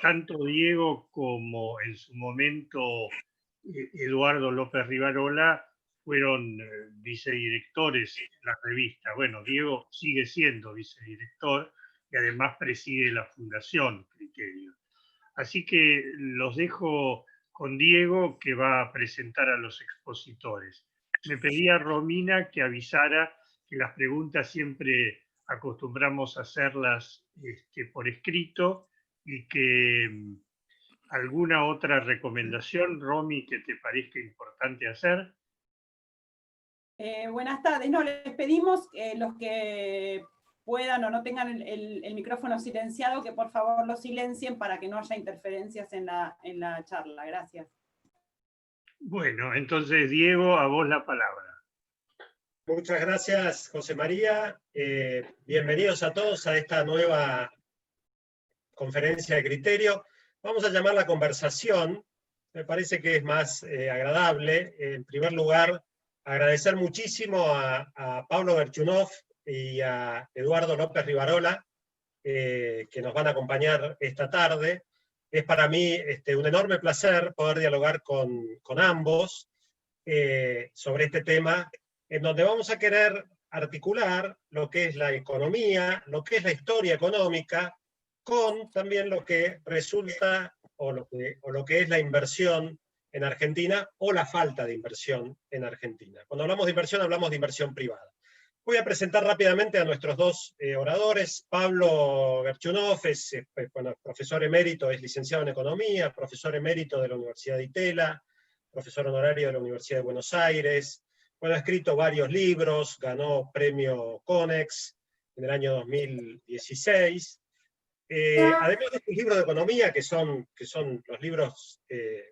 tanto Diego como en su momento Eduardo López Rivarola fueron vicedirectores de la revista. Bueno, Diego sigue siendo vicedirector y además preside la Fundación Criterio. Así que los dejo con Diego, que va a presentar a los expositores. Me pedía Romina que avisara que las preguntas siempre acostumbramos a hacerlas por escrito y que alguna otra recomendación, Romy, que te parezca importante hacer. Buenas tardes. No, les pedimos los que puedan o no tengan el micrófono silenciado, que por favor lo silencien para que no haya interferencias en la charla. Gracias. Bueno, entonces, Diego, a vos la palabra. Muchas gracias, José María. Bienvenidos a todos a esta nueva conferencia de criterio. Vamos a llamarla conversación. Me parece que es más agradable. En primer lugar, agradecer muchísimo a Pablo Verchunov y a Eduardo López Rivarola, que nos van a acompañar esta tarde. Es para mí un enorme placer poder dialogar con ambos sobre este tema, en donde vamos a querer articular lo que es la economía, lo que es la historia económica, con también lo que resulta o lo que es la inversión en Argentina o la falta de inversión en Argentina. Cuando hablamos de inversión privada. Voy a presentar rápidamente a nuestros dos oradores. Pablo Verchunov es profesor emérito, es licenciado en Economía, profesor emérito de la Universidad de Itela, profesor honorario de la Universidad de Buenos Aires. Bueno, ha escrito varios libros, ganó premio Conex en el año 2016. Además de estos libros de economía, que son los libros,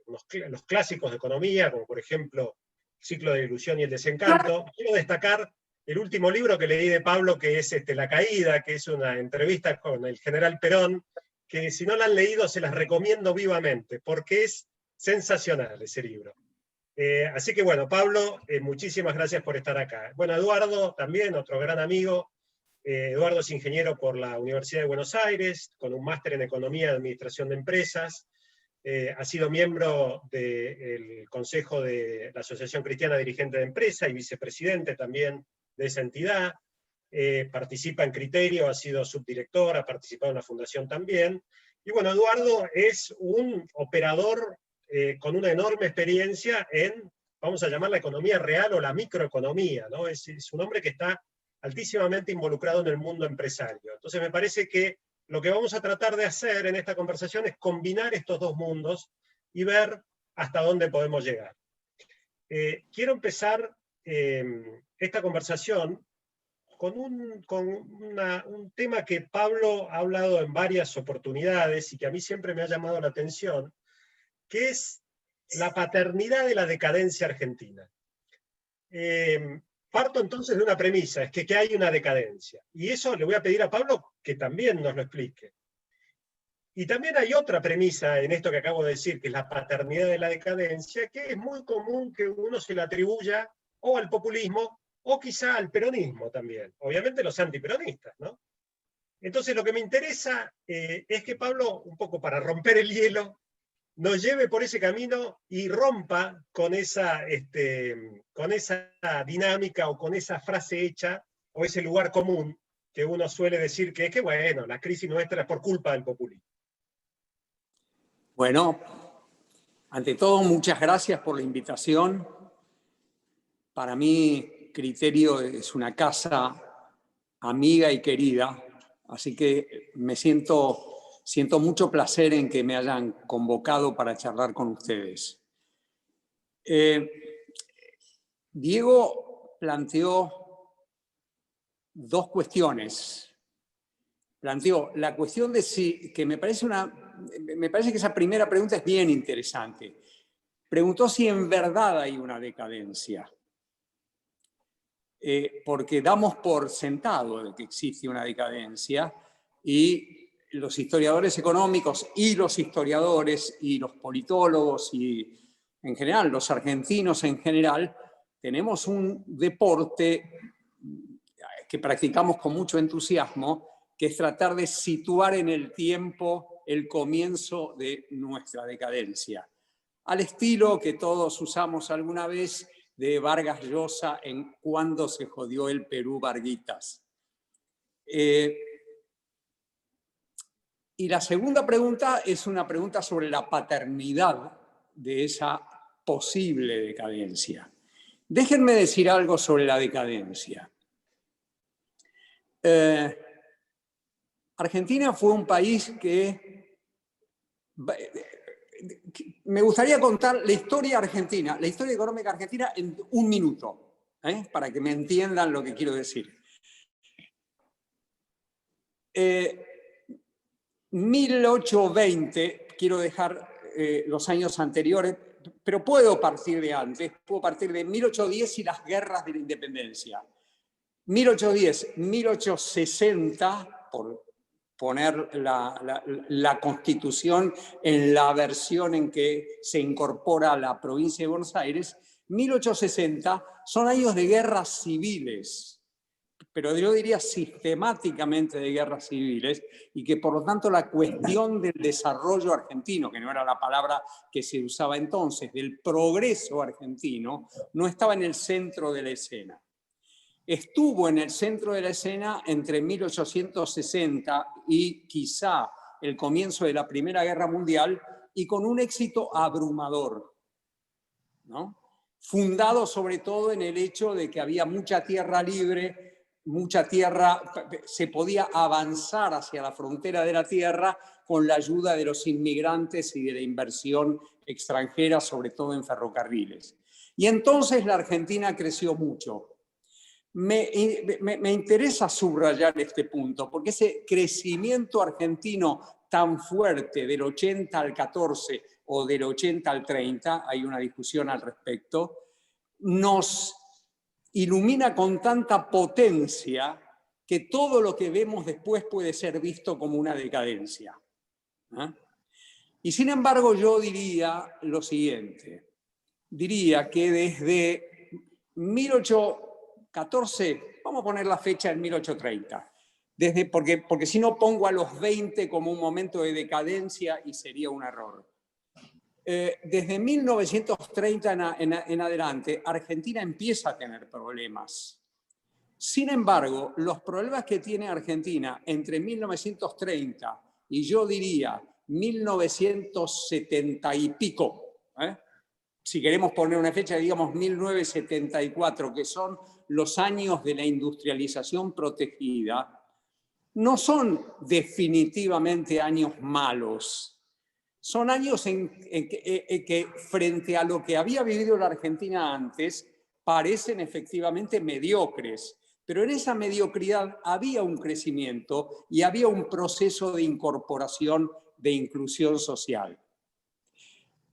los clásicos de economía, como por ejemplo El ciclo de la ilusión y el desencanto, quiero destacar el último libro que leí de Pablo, que es La caída, que es una entrevista con el general Perón, que si no la han leído se las recomiendo vivamente, porque es sensacional ese libro. Así que bueno, Pablo, muchísimas gracias por estar acá. Bueno, Eduardo también, otro gran amigo. Eduardo es ingeniero por la Universidad de Buenos Aires, con un máster en Economía y Administración de Empresas. Ha sido miembro del Consejo de la Asociación Cristiana Dirigente de Empresa y vicepresidente también de esa entidad. Participa en Criterio, ha sido subdirector, ha participado en la fundación también. Y bueno, Eduardo es un operador con una enorme experiencia en, vamos a llamar la economía real o la microeconomía, ¿no? Es un hombre que está altísimamente involucrado en el mundo empresario. Entonces me parece que lo que vamos a tratar de hacer en esta conversación es combinar estos dos mundos y ver hasta dónde podemos llegar. Quiero empezar esta conversación con un tema que Pablo ha hablado en varias oportunidades y que a mí siempre me ha llamado la atención, que es la paternidad de la decadencia argentina. Parto entonces de una premisa, es que hay una decadencia. Y eso le voy a pedir a Pablo que también nos lo explique. Y también hay otra premisa en esto que acabo de decir, que es la paternidad de la decadencia, que es muy común que uno se la atribuya o al populismo o quizá al peronismo también. Obviamente los antiperonistas, ¿no? Entonces lo que me interesa es que Pablo, un poco para romper el hielo, nos lleve por ese camino y rompa con esa dinámica o con esa frase hecha o ese lugar común que uno suele decir que es que, bueno, la crisis nuestra es por culpa del populismo. Bueno, ante todo, muchas gracias por la invitación. Para mí, Criterio es una casa amiga y querida, así que me siento mucho placer en que me hayan convocado para charlar con ustedes. Diego planteó dos cuestiones. Planteó la cuestión de que me parece que esa primera pregunta es bien interesante. Preguntó si en verdad hay una decadencia. Porque damos por sentado de que existe una decadencia y los historiadores económicos y los historiadores y los politólogos y en general los argentinos en general tenemos un deporte que practicamos con mucho entusiasmo, que es tratar de situar en el tiempo el comienzo de nuestra decadencia. Al estilo que todos usamos alguna vez de Vargas Llosa en Cuando se jodió el Perú, Varguitas. Y la segunda pregunta es una pregunta sobre la paternidad de esa posible decadencia. Déjenme decir algo sobre la decadencia. Argentina fue un país que... Me gustaría contar la historia argentina, la historia económica argentina en un minuto, para que me entiendan lo que quiero decir. 1820, quiero dejar los años anteriores, pero puedo partir de antes, puedo partir de 1810 y las guerras de la independencia. 1810, 1860, por poner la Constitución en la versión en que se incorpora la provincia de Buenos Aires, 1860 son años de guerras civiles, pero yo diría sistemáticamente de guerras civiles, y que por lo tanto la cuestión del desarrollo argentino, que no era la palabra que se usaba entonces, del progreso argentino, no estaba en el centro de la escena. Estuvo en el centro de la escena entre 1860 y quizá el comienzo de la Primera Guerra Mundial, y con un éxito abrumador, ¿no? Fundado sobre todo en el hecho de que había mucha tierra libre, mucha tierra, se podía avanzar hacia la frontera de la tierra con la ayuda de los inmigrantes y de la inversión extranjera, sobre todo en ferrocarriles. Y entonces la Argentina creció mucho. Me interesa subrayar este punto, porque ese crecimiento argentino tan fuerte del 80 al 14 o del 80 al 30, hay una discusión al respecto, nos ilumina con tanta potencia que todo lo que vemos después puede ser visto como una decadencia. Y sin embargo yo diría lo siguiente, diría que desde 1814, vamos a poner la fecha en 1830, porque si no pongo a los 20 como un momento de decadencia y sería un error. Desde 1930 en adelante, Argentina empieza a tener problemas. Sin embargo, los problemas que tiene Argentina entre 1930 y yo diría 1970 y pico, si queremos poner una fecha, digamos 1974, que son los años de la industrialización protegida, no son definitivamente años malos. Son años en que frente a lo que había vivido la Argentina antes, parecen efectivamente mediocres. Pero en esa mediocridad había un crecimiento y había un proceso de incorporación, de inclusión social.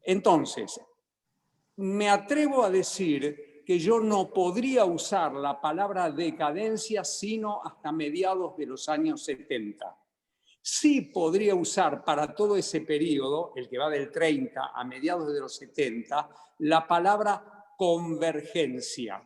Entonces, me atrevo a decir que yo no podría usar la palabra decadencia sino hasta mediados de los años 70. Sí podría usar para todo ese periodo, el que va del 30 a mediados de los 70, la palabra convergencia.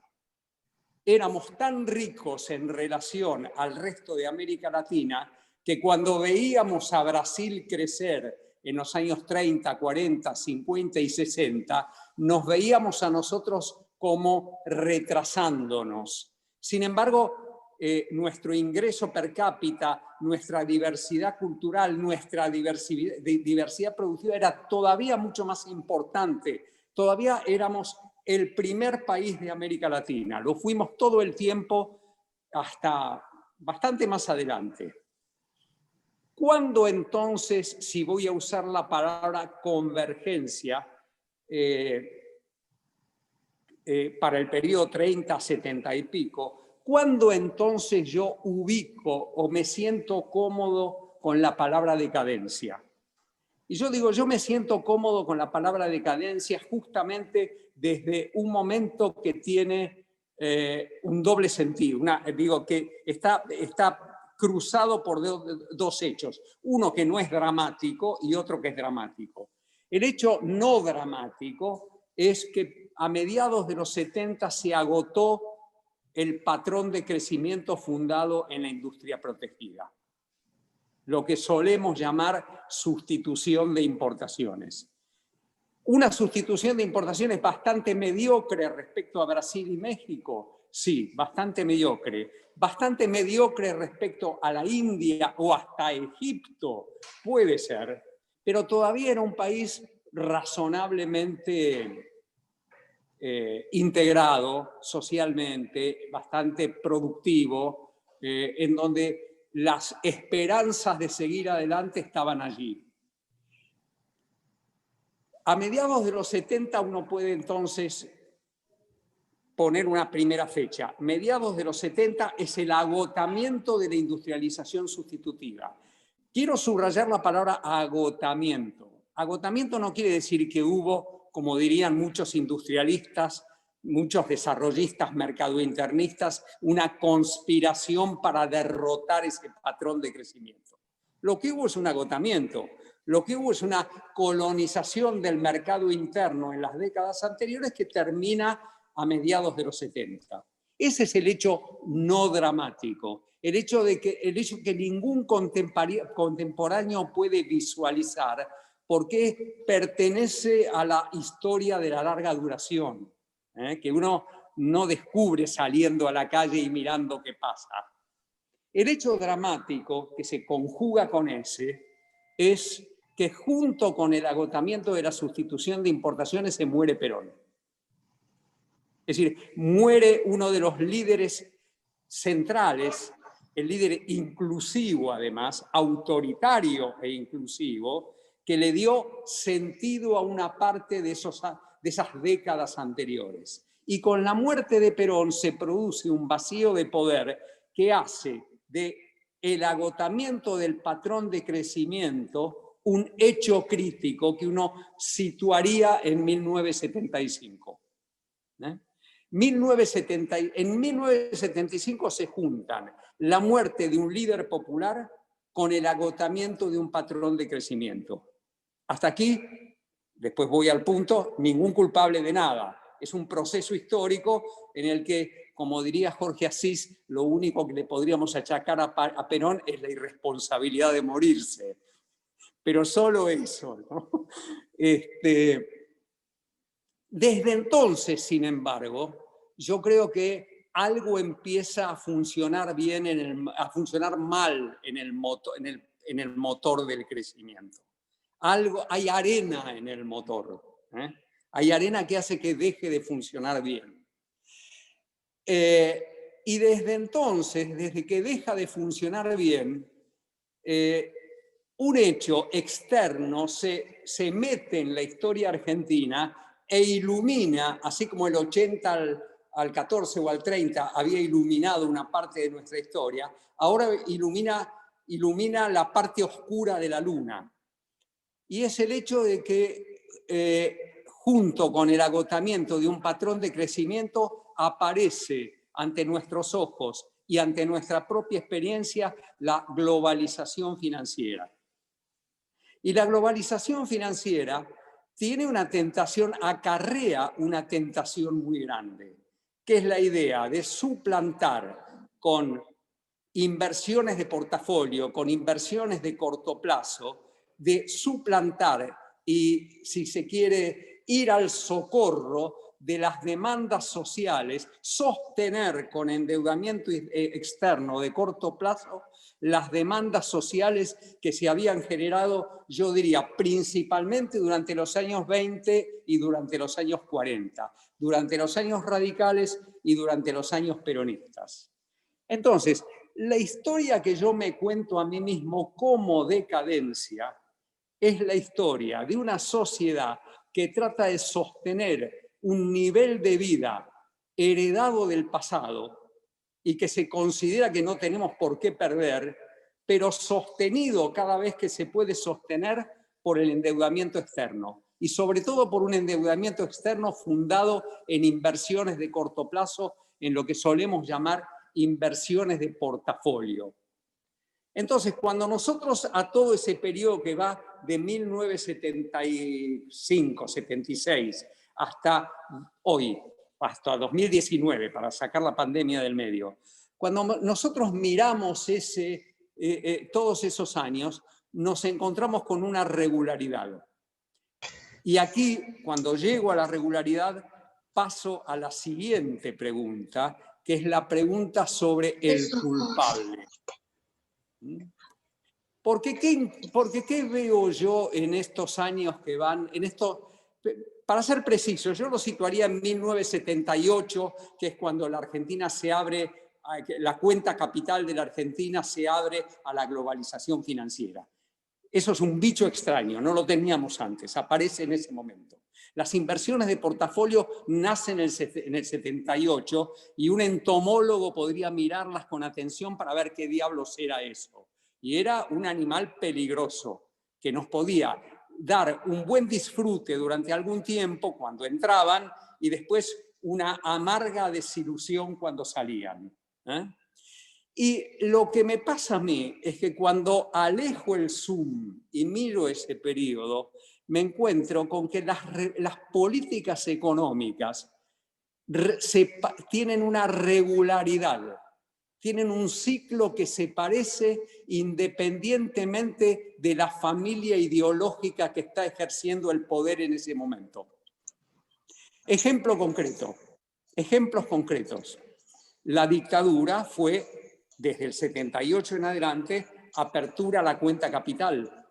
Éramos tan ricos en relación al resto de América Latina que cuando veíamos a Brasil crecer en los años 30, 40, 50 y 60, nos veíamos a nosotros como retrasándonos. Sin embargo, nuestro ingreso per cápita, nuestra diversidad cultural, nuestra diversidad productiva era todavía mucho más importante. Todavía éramos el primer país de América Latina. Lo fuimos todo el tiempo hasta bastante más adelante. ¿Cuándo entonces, si voy a usar la palabra convergencia, para el periodo 30, 70 y pico, ¿cuándo entonces yo ubico o me siento cómodo con la palabra decadencia? Y yo digo, yo me siento cómodo con la palabra decadencia justamente desde un momento que tiene un doble sentido. Digo que está cruzado por dos hechos. Uno que no es dramático y otro que es dramático. El hecho no dramático es que a mediados de los 70 se agotó el patrón de crecimiento fundado en la industria protegida. lo que solemos llamar sustitución de importaciones. Una sustitución de importaciones bastante mediocre respecto a Brasil y México, sí, bastante mediocre. Bastante mediocre respecto a la India o hasta Egipto, puede ser, pero todavía era un país razonablemente integrado socialmente, bastante productivo, en donde las esperanzas de seguir adelante estaban allí. A mediados de los 70 uno puede entonces poner una primera fecha. Mediados de los 70 es el agotamiento de la industrialización sustitutiva. Quiero subrayar la palabra agotamiento. Agotamiento no quiere decir que hubo, como dirían muchos industrialistas, muchos desarrollistas mercadointernistas, una conspiración para derrotar ese patrón de crecimiento. Lo que hubo es un agotamiento. Lo que hubo es una colonización del mercado interno en las décadas anteriores que termina a mediados de los 70. Ese es el hecho no dramático, el hecho que ningún contemporáneo puede visualizar porque pertenece a la historia de la larga duración, que uno no descubre saliendo a la calle y mirando qué pasa. El hecho dramático que se conjuga con ese es que junto con el agotamiento de la sustitución de importaciones se muere Perón. Es decir, muere uno de los líderes centrales, el líder inclusivo además, autoritario e inclusivo, que le dio sentido a una parte de esas décadas anteriores. Y con la muerte de Perón se produce un vacío de poder que hace del agotamiento del patrón de crecimiento un hecho crítico que uno situaría en 1975. En 1975 se juntan la muerte de un líder popular con el agotamiento de un patrón de crecimiento. Hasta aquí, después voy al punto, ningún culpable de nada. Es un proceso histórico en el que, como diría Jorge Asís, lo único que le podríamos achacar a Perón es la irresponsabilidad de morirse. Pero solo eso, ¿no? Desde entonces, sin embargo, yo creo que algo empieza a funcionar bien, a funcionar mal en el motor del crecimiento. Hay arena en el motor. Hay arena que hace que deje de funcionar bien. Y desde entonces, desde que deja de funcionar bien, un hecho externo se mete en la historia argentina e ilumina, así como el 80 al 14 o al 30 había iluminado una parte de nuestra historia, ahora ilumina la parte oscura de la luna. Y es el hecho de que junto con el agotamiento de un patrón de crecimiento aparece ante nuestros ojos y ante nuestra propia experiencia la globalización financiera. Y la globalización financiera tiene una tentación, acarrea una tentación muy grande, que es la idea de suplantar con inversiones de portafolio, con inversiones de corto plazo, de suplantar y, si se quiere, ir al socorro de las demandas sociales, sostener con endeudamiento externo de corto plazo las demandas sociales que se habían generado, yo diría, principalmente durante los años 20 y durante los años 40, durante los años radicales y durante los años peronistas. Entonces, la historia que yo me cuento a mí mismo como decadencia es la historia de una sociedad que trata de sostener un nivel de vida heredado del pasado y que se considera que no tenemos por qué perder, pero sostenido cada vez que se puede sostener por el endeudamiento externo. Y sobre todo por un endeudamiento externo fundado en inversiones de corto plazo, en lo que solemos llamar inversiones de portafolio. Entonces, cuando nosotros a todo ese periodo que va de 1975, 76, hasta hoy, hasta 2019, para sacar la pandemia del medio, cuando nosotros miramos ese todos esos años, nos encontramos con una regularidad. Y aquí, cuando llego a la regularidad, paso a la siguiente pregunta, que es la pregunta sobre el culpable. Porque ¿qué veo yo en estos años que van, para ser preciso, yo lo situaría en 1978, que es cuando la Argentina se abre, la cuenta capital de la Argentina se abre a la globalización financiera. Eso es un bicho extraño, no lo teníamos antes, aparece en ese momento. Las inversiones de portafolio nacen en el 78 y un entomólogo podría mirarlas con atención para ver qué diablos era eso. Y era un animal peligroso que nos podía dar un buen disfrute durante algún tiempo cuando entraban y después una amarga desilusión cuando salían. Y lo que me pasa a mí es que cuando alejo el zoom y miro ese periodo, me encuentro con que las políticas económicas tienen una regularidad, tienen un ciclo que se parece independientemente de la familia ideológica que está ejerciendo el poder en ese momento. Ejemplos concretos. La dictadura fue, desde el 78 en adelante, apertura a la cuenta capital.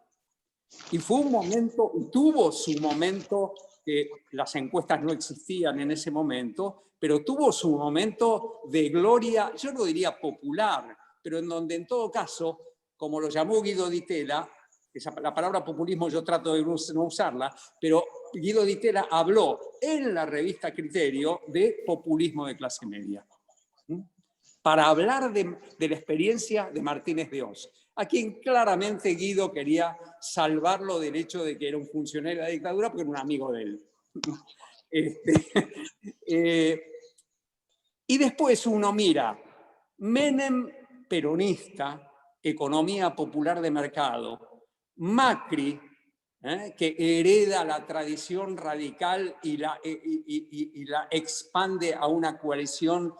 Y fue un momento, tuvo su momento, que las encuestas no existían en ese momento, pero tuvo su momento de gloria, yo no diría popular, pero en donde en todo caso, como lo llamó Guido Di Tella, la palabra populismo yo trato de no usarla, pero Guido Di Tella habló en la revista Criterio de populismo de clase media, para hablar de la experiencia de Martínez de Oz, a quien claramente Guido quería salvarlo del hecho de que era un funcionario de la dictadura porque era un amigo de él. Y después uno mira, Menem peronista, economía popular de mercado, Macri, que hereda la tradición radical y la expande a una coalición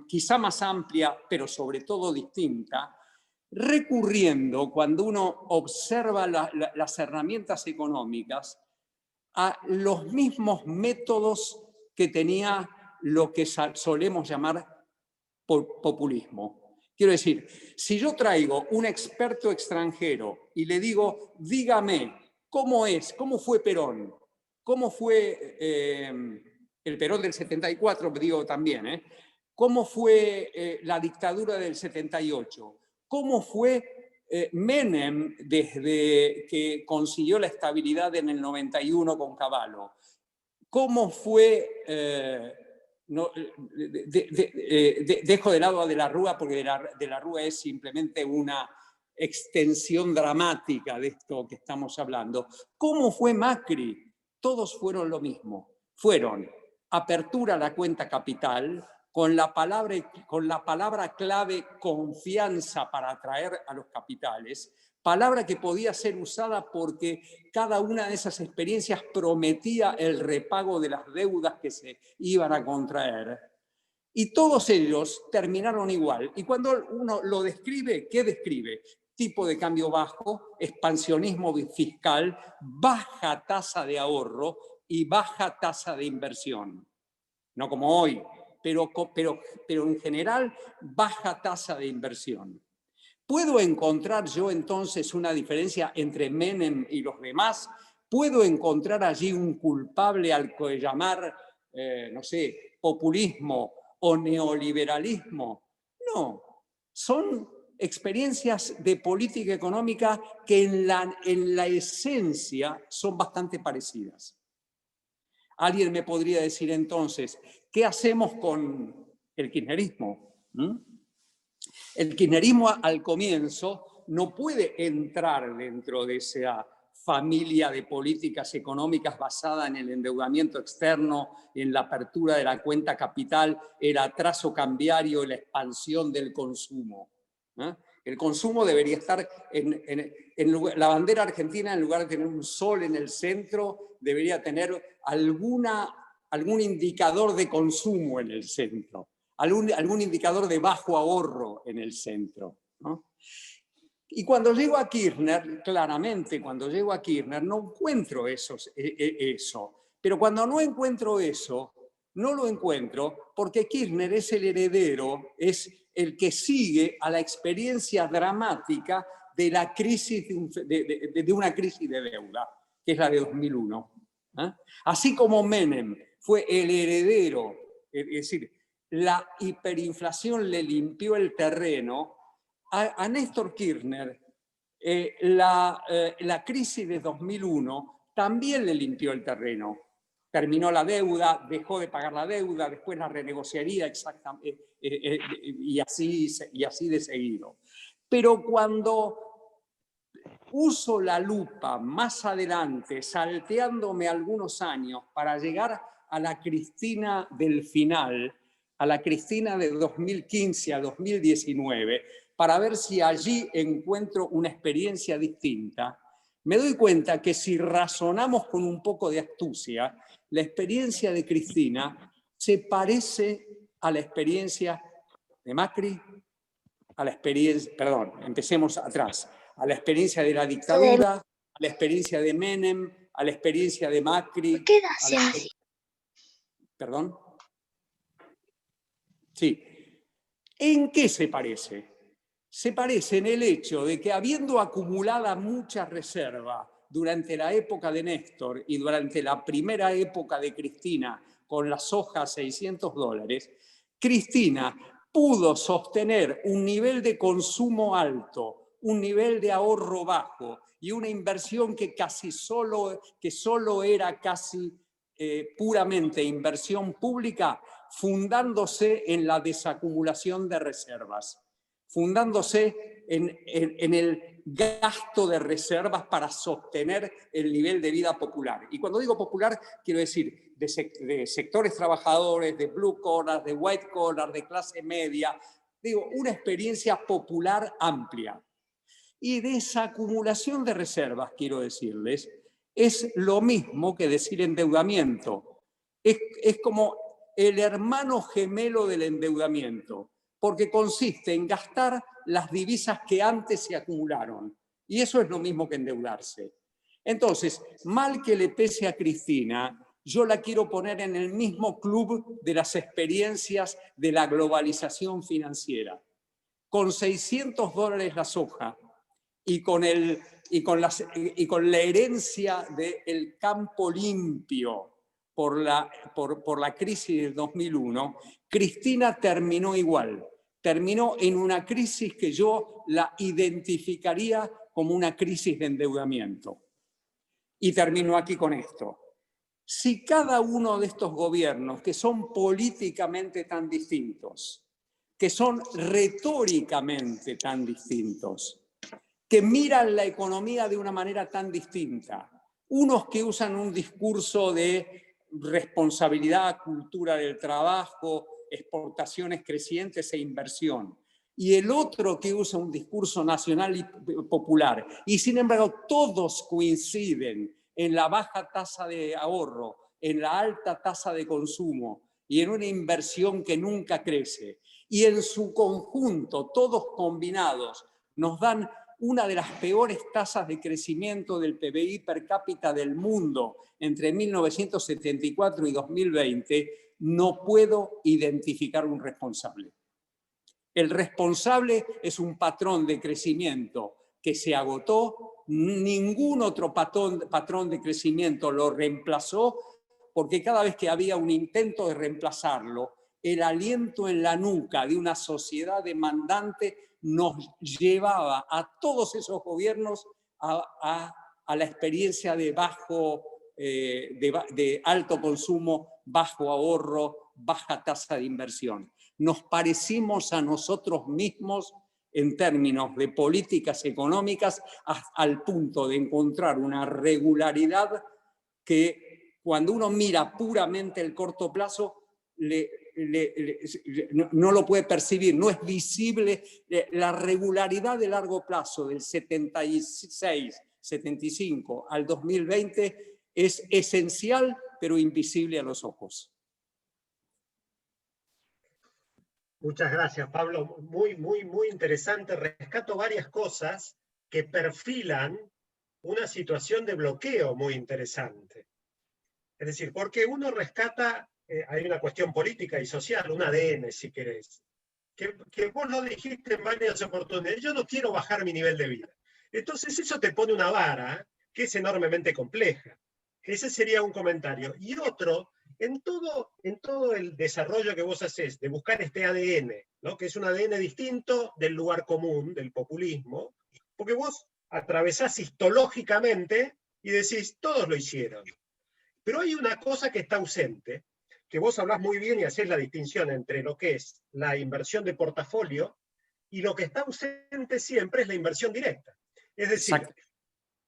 quizá más amplia, pero sobre todo distinta, recurriendo, cuando uno observa las herramientas económicas, a los mismos métodos que tenía lo que solemos llamar populismo. Quiero decir, si yo traigo un experto extranjero y le digo, dígame, ¿cómo fue Perón? ¿Cómo fue el Perón del 74? Digo también, ¿cómo fue la dictadura del 78? ¿Cómo fue Menem desde que consiguió la estabilidad en el 91 con Cavallo? ¿Cómo fue... dejo de lado a De la Rúa porque De la Rúa es simplemente una extensión dramática de esto que estamos hablando. ¿Cómo fue Macri? Todos fueron lo mismo. Fueron apertura a la cuenta capital, con la palabra clave confianza para atraer a los capitales, palabra que podía ser usada porque cada una de esas experiencias prometía el repago de las deudas que se iban a contraer. Y todos ellos terminaron igual. Y cuando uno lo describe, ¿qué describe? Tipo de cambio bajo, expansionismo fiscal, baja tasa de ahorro y baja tasa de inversión. No como hoy, pero en general baja tasa de inversión. ¿Puedo encontrar yo entonces una diferencia entre Menem y los demás? ¿Puedo encontrar allí un culpable al que llamar, no sé, populismo o neoliberalismo? No, son experiencias de política económica que en la esencia son bastante parecidas. Alguien me podría decir entonces, ¿qué hacemos con el kirchnerismo? El kirchnerismo al comienzo no puede entrar dentro de esa familia de políticas económicas basada en el endeudamiento externo, en la apertura de la cuenta capital, el atraso cambiario y la expansión del consumo. El consumo debería estar en la bandera argentina, en lugar de tener un sol en el centro, debería tener algún indicador de consumo en el centro. Algún indicador de bajo ahorro en el centro, ¿no? Y cuando llego a Kirchner, claramente, cuando llego a Kirchner, no encuentro eso. Pero cuando no encuentro eso, no lo encuentro porque Kirchner es el heredero, es el que sigue a la experiencia dramática de la crisis de una crisis de deuda, que es la de 2001. Así como Menem fue el heredero, es decir, la hiperinflación le limpió el terreno, a Néstor Kirchner la crisis de 2001 también le limpió el terreno. Terminó la deuda, dejó de pagar la deuda, después la renegociaría y así de seguido. Pero cuando uso la lupa más adelante, salteándome algunos años para llegar a la Cristina del final, a la Cristina de 2015 a 2019, para ver si allí encuentro una experiencia distinta, me doy cuenta que si razonamos con un poco de astucia, la experiencia de Cristina se parece a la experiencia de Macri, a la experiencia, perdón, empecemos atrás, a la experiencia de la dictadura, a la experiencia de Menem, a la experiencia de Macri. ¿Qué haces? ¿Perdón? Sí. ¿En qué se parece? Se parece en el hecho de que habiendo acumulada mucha reserva durante la época de Néstor y durante la primera época de Cristina con la soja a $600, Cristina pudo sostener un nivel de consumo alto, un nivel de ahorro bajo y una inversión que solo era casi puramente inversión pública, fundándose en la desacumulación de reservas, fundándose en el gasto de reservas para sostener el nivel de vida popular. Y cuando digo popular, quiero decir de sectores trabajadores, de blue collar, de white collar, de clase media, digo, una experiencia popular amplia. Y de esa acumulación de reservas, quiero decirles, es lo mismo que decir endeudamiento. Es como el hermano gemelo del endeudamiento, porque consiste en gastar las divisas que antes se acumularon. Y eso es lo mismo que endeudarse. Entonces, mal que le pese a Cristina, yo la quiero poner en el mismo club de las experiencias de la globalización financiera. Con $600 la soja y con la herencia del campo limpio por la crisis del 2001, Cristina terminó igual. Terminó en una crisis que yo la identificaría como una crisis de endeudamiento. Y termino aquí con esto. Si cada uno de estos gobiernos, que son políticamente tan distintos, que son retóricamente tan distintos, que miran la economía de una manera tan distinta, unos que usan un discurso de responsabilidad, cultura del trabajo, exportaciones crecientes e inversión, y el otro que usa un discurso nacional y popular, y sin embargo todos coinciden en la baja tasa de ahorro, en la alta tasa de consumo y en una inversión que nunca crece, y en su conjunto, todos combinados, nos dan una de las peores tasas de crecimiento del PBI per cápita del mundo entre 1974 y 2020, no puedo identificar un responsable. El responsable es un patrón de crecimiento que se agotó, ningún otro patrón de crecimiento lo reemplazó, porque cada vez que había un intento de reemplazarlo, el aliento en la nuca de una sociedad demandante nos llevaba a todos esos gobiernos a la experiencia de alto consumo, bajo ahorro, baja tasa de inversión. Nos parecimos a nosotros mismos en términos de políticas económicas al punto de encontrar una regularidad que cuando uno mira puramente el corto plazo no lo puede percibir, no es visible. La regularidad de largo plazo del 76, 75 al 2020 es esencial, pero invisible a los ojos. Muchas gracias, Pablo. Muy interesante. Rescato varias cosas. que perfilan una situación de bloqueo muy interesante. Es decir, porque uno rescata, hay una cuestión política y social, un ADN, si querés, que vos lo dijiste en varias oportunidades, yo no quiero bajar mi nivel de vida. Entonces eso te pone una vara que es enormemente compleja. Ese sería un comentario. Y otro, en todo el desarrollo que vos hacés de buscar este ADN, ¿no? Que es un ADN distinto del lugar común, del populismo, porque vos atravesás histológicamente y decís, todos lo hicieron. Pero hay una cosa que está ausente, que vos hablás muy bien y hacés la distinción entre lo que es la inversión de portafolio y lo que está ausente siempre es la inversión directa. Es decir, exacto,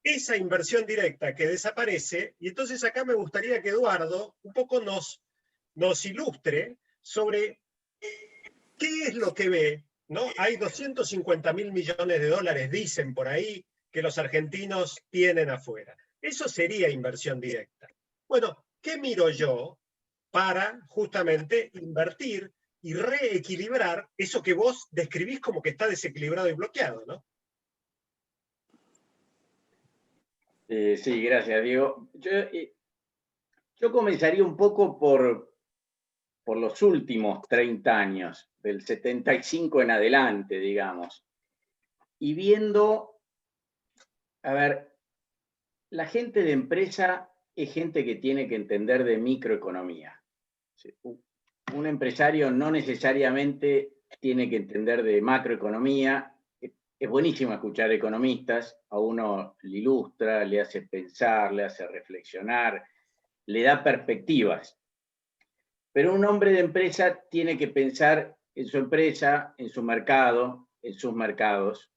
esa inversión directa que desaparece, y entonces acá me gustaría que Eduardo un poco nos ilustre sobre qué es lo que ve, ¿no? Hay 250.000 millones de dólares, dicen por ahí, que los argentinos tienen afuera. Eso sería inversión directa. Bueno, ¿qué miro yo para justamente invertir y reequilibrar eso que vos describís como que está desequilibrado y bloqueado, ¿no? Sí, gracias, Diego. Yo comenzaría un poco por los últimos 30 años, del 75 en adelante, digamos, y viendo, a ver, la gente de empresa es gente que tiene que entender de microeconomía. Un empresario no necesariamente tiene que entender de macroeconomía. Es buenísimo escuchar economistas, a uno le ilustra, le hace pensar, le hace reflexionar, le da perspectivas. Pero un hombre de empresa tiene que pensar en su empresa, en su mercado, en sus mercados,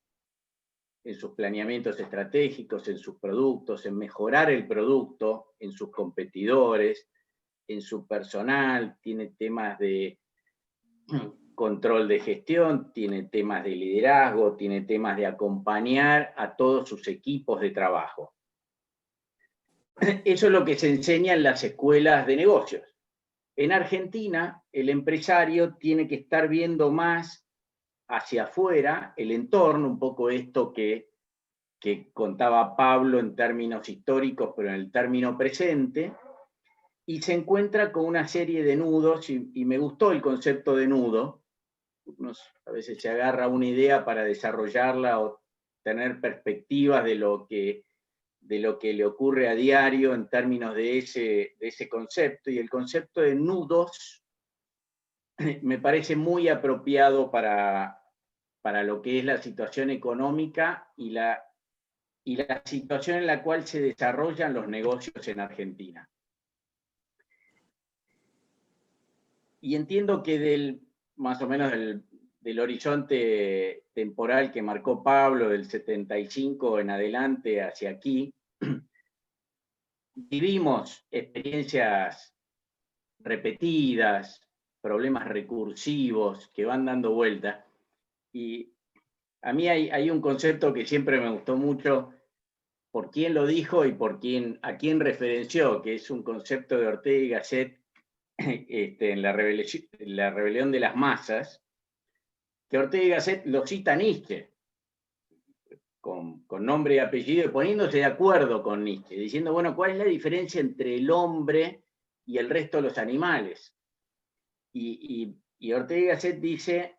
en sus planeamientos estratégicos, en sus productos, en mejorar el producto, en sus competidores, en su personal, tiene temas de control de gestión, tiene temas de liderazgo, tiene temas de acompañar a todos sus equipos de trabajo. Eso es lo que se enseña en las escuelas de negocios. En Argentina, el empresario tiene que estar viendo más hacia afuera, el entorno, un poco esto que contaba Pablo en términos históricos, pero en el término presente, y se encuentra con una serie de nudos, y me gustó el concepto de nudo. A veces se agarra una idea para desarrollarla o tener perspectivas de lo que le ocurre a diario en términos de ese concepto, y el concepto de nudos me parece muy apropiado para lo que es la situación económica y la situación en la cual se desarrollan los negocios en Argentina. Y entiendo que más o menos del horizonte temporal que marcó Pablo, del 75 en adelante hacia aquí, vivimos experiencias repetidas, problemas recursivos que van dando vuelta. Y a mí hay un concepto que siempre me gustó mucho, por quién lo dijo y a quién referenció, que es un concepto de Ortega y Gasset en la rebelión de las masas, que Ortega y Gasset lo cita Nietzsche, con nombre y apellido, y poniéndose de acuerdo con Nietzsche, diciendo, bueno, ¿cuál es la diferencia entre el hombre y el resto de los animales? Y Ortega y Gasset dice,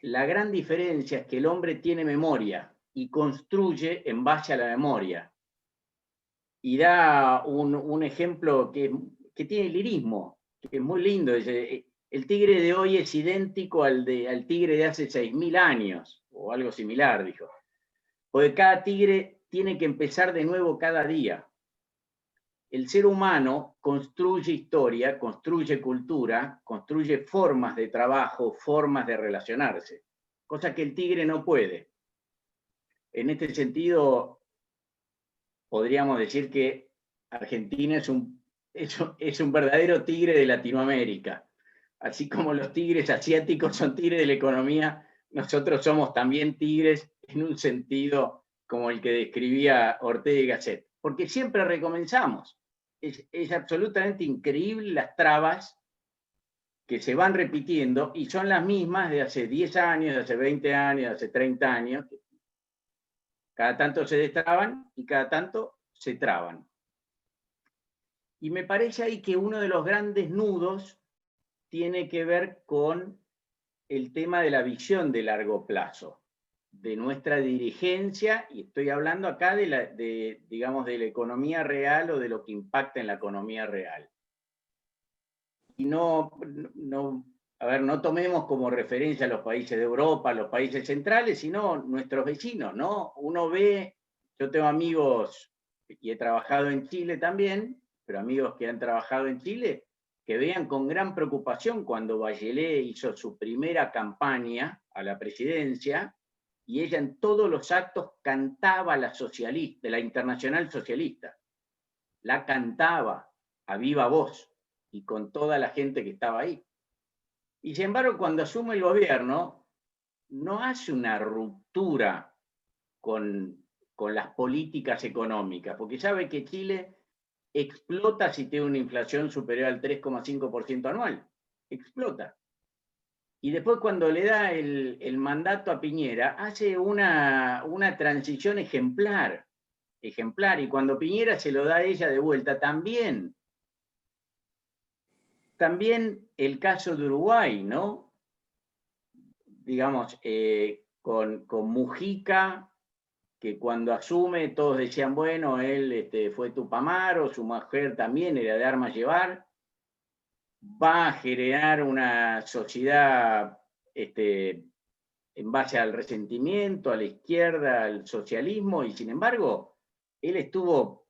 la gran diferencia es que el hombre tiene memoria y construye en base a la memoria. Y da un ejemplo que tiene lirismo, que es muy lindo. Dice, el tigre de hoy es idéntico al tigre de hace 6.000 años, o algo similar, dijo. Porque cada tigre tiene que empezar de nuevo cada día. El ser humano construye historia, construye cultura, construye formas de trabajo, formas de relacionarse, cosa que el tigre no puede. En este sentido, podríamos decir que Argentina es un verdadero tigre de Latinoamérica. Así como los tigres asiáticos son tigres de la economía, nosotros somos también tigres en un sentido como el que describía Ortega y Gasset, porque siempre recomenzamos. Es absolutamente increíble las trabas que se van repitiendo y son las mismas de hace 10 años, de hace 20 años, de hace 30 años. Cada tanto se destraban y cada tanto se traban. Y me parece ahí que uno de los grandes nudos tiene que ver con el tema de la visión de largo plazo, de nuestra dirigencia, y estoy hablando acá digamos, de la economía real o de lo que impacta en la economía real. Y no tomemos como referencia a los países de Europa, los países centrales, sino nuestros vecinos, ¿no? Uno ve, yo tengo amigos, y he trabajado en Chile también, pero amigos que han trabajado en Chile, que vean con gran preocupación cuando Bachelet hizo su primera campaña a la presidencia, y ella en todos los actos cantaba la Internacional Socialista. La cantaba a viva voz y con toda la gente que estaba ahí. Y sin embargo, cuando asume el gobierno, no hace una ruptura con las políticas económicas, porque sabe que Chile explota si tiene una inflación superior al 3,5% anual. Explota. Y después, cuando le da el mandato a Piñera, hace una transición ejemplar. Y cuando Piñera se lo da a ella de vuelta, también el caso de Uruguay, ¿no? Digamos, con Mujica, que cuando asume todos decían, bueno, él fue Tupamaro, su mujer también era de armas llevar, va a generar una sociedad en base al resentimiento, a la izquierda, al socialismo, y sin embargo, él estuvo,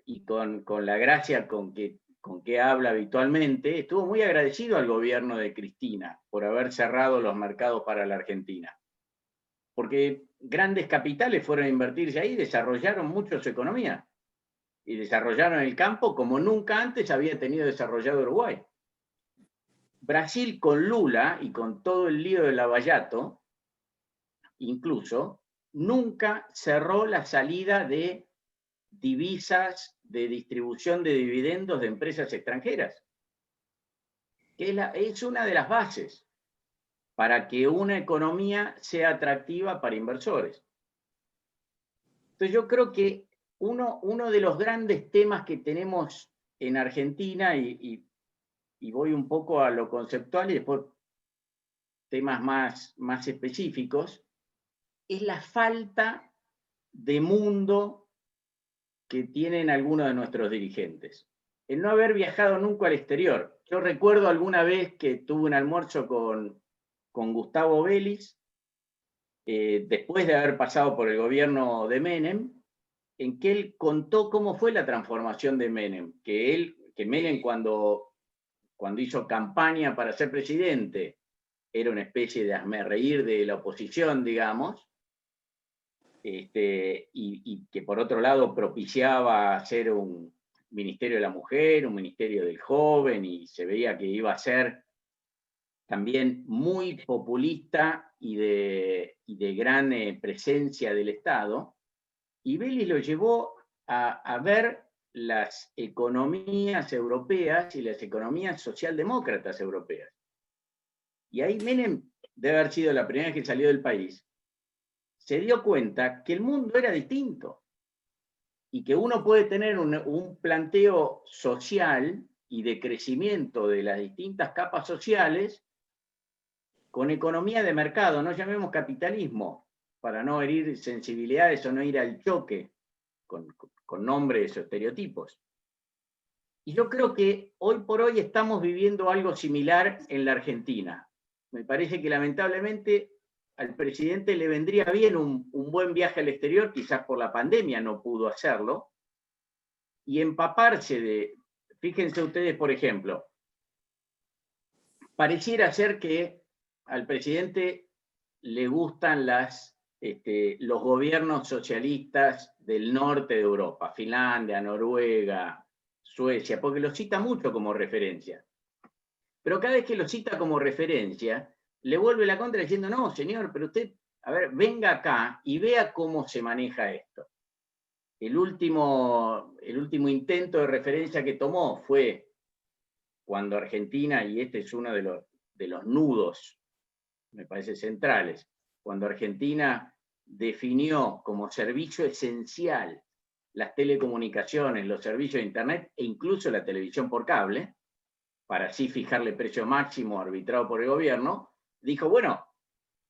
y con la gracia con que habla habitualmente, estuvo muy agradecido al gobierno de Cristina por haber cerrado los mercados para la Argentina. Porque grandes capitales fueron a invertirse ahí, desarrollaron mucho su economía. Y desarrollaron el campo como nunca antes había tenido desarrollado Uruguay. Brasil con Lula y con todo el lío de Lavallato, incluso, nunca cerró la salida de divisas, de distribución de dividendos de empresas extranjeras, que es una de las bases para que una economía sea atractiva para inversores. Entonces yo creo que uno de los grandes temas que tenemos en Argentina, y voy un poco a lo conceptual y después temas más específicos, es la falta de mundo que tienen algunos de nuestros dirigentes. El no haber viajado nunca al exterior. Yo recuerdo alguna vez que tuve un almuerzo con Gustavo Vélez, después de haber pasado por el gobierno de Menem, en que él contó cómo fue la transformación de Menem, que Menem cuando hizo campaña para ser presidente era una especie de hazmerreír de la oposición, digamos, y que por otro lado propiciaba hacer un Ministerio de la Mujer, un Ministerio del Joven, y se veía que iba a ser también muy populista y de gran presencia del Estado, y Vélez lo llevó a ver las economías europeas y las economías socialdemócratas europeas. Y ahí Menem, debe haber sido la primera vez que salió del país, se dio cuenta que el mundo era distinto y que uno puede tener un planteo social y de crecimiento de las distintas capas sociales con economía de mercado, no llamemos capitalismo, para no herir sensibilidades o no ir al choque con nombres o estereotipos. Y yo creo que hoy por hoy estamos viviendo algo similar en la Argentina. Me parece que lamentablemente al presidente le vendría bien un buen viaje al exterior, quizás por la pandemia no pudo hacerlo, y empaparse fíjense ustedes, por ejemplo, pareciera ser que al presidente le gustan los gobiernos socialistas del norte de Europa, Finlandia, Noruega, Suecia, porque lo cita mucho como referencia. Pero cada vez que lo cita como referencia, le vuelve la contra diciendo, no, señor, pero usted, a ver, venga acá y vea cómo se maneja esto. El último intento de referencia que tomó fue cuando Argentina, y este es uno de los nudos, me parece, centrales, cuando Argentina definió como servicio esencial las telecomunicaciones, los servicios de Internet e incluso la televisión por cable, para así fijarle precio máximo arbitrado por el gobierno, dijo, bueno,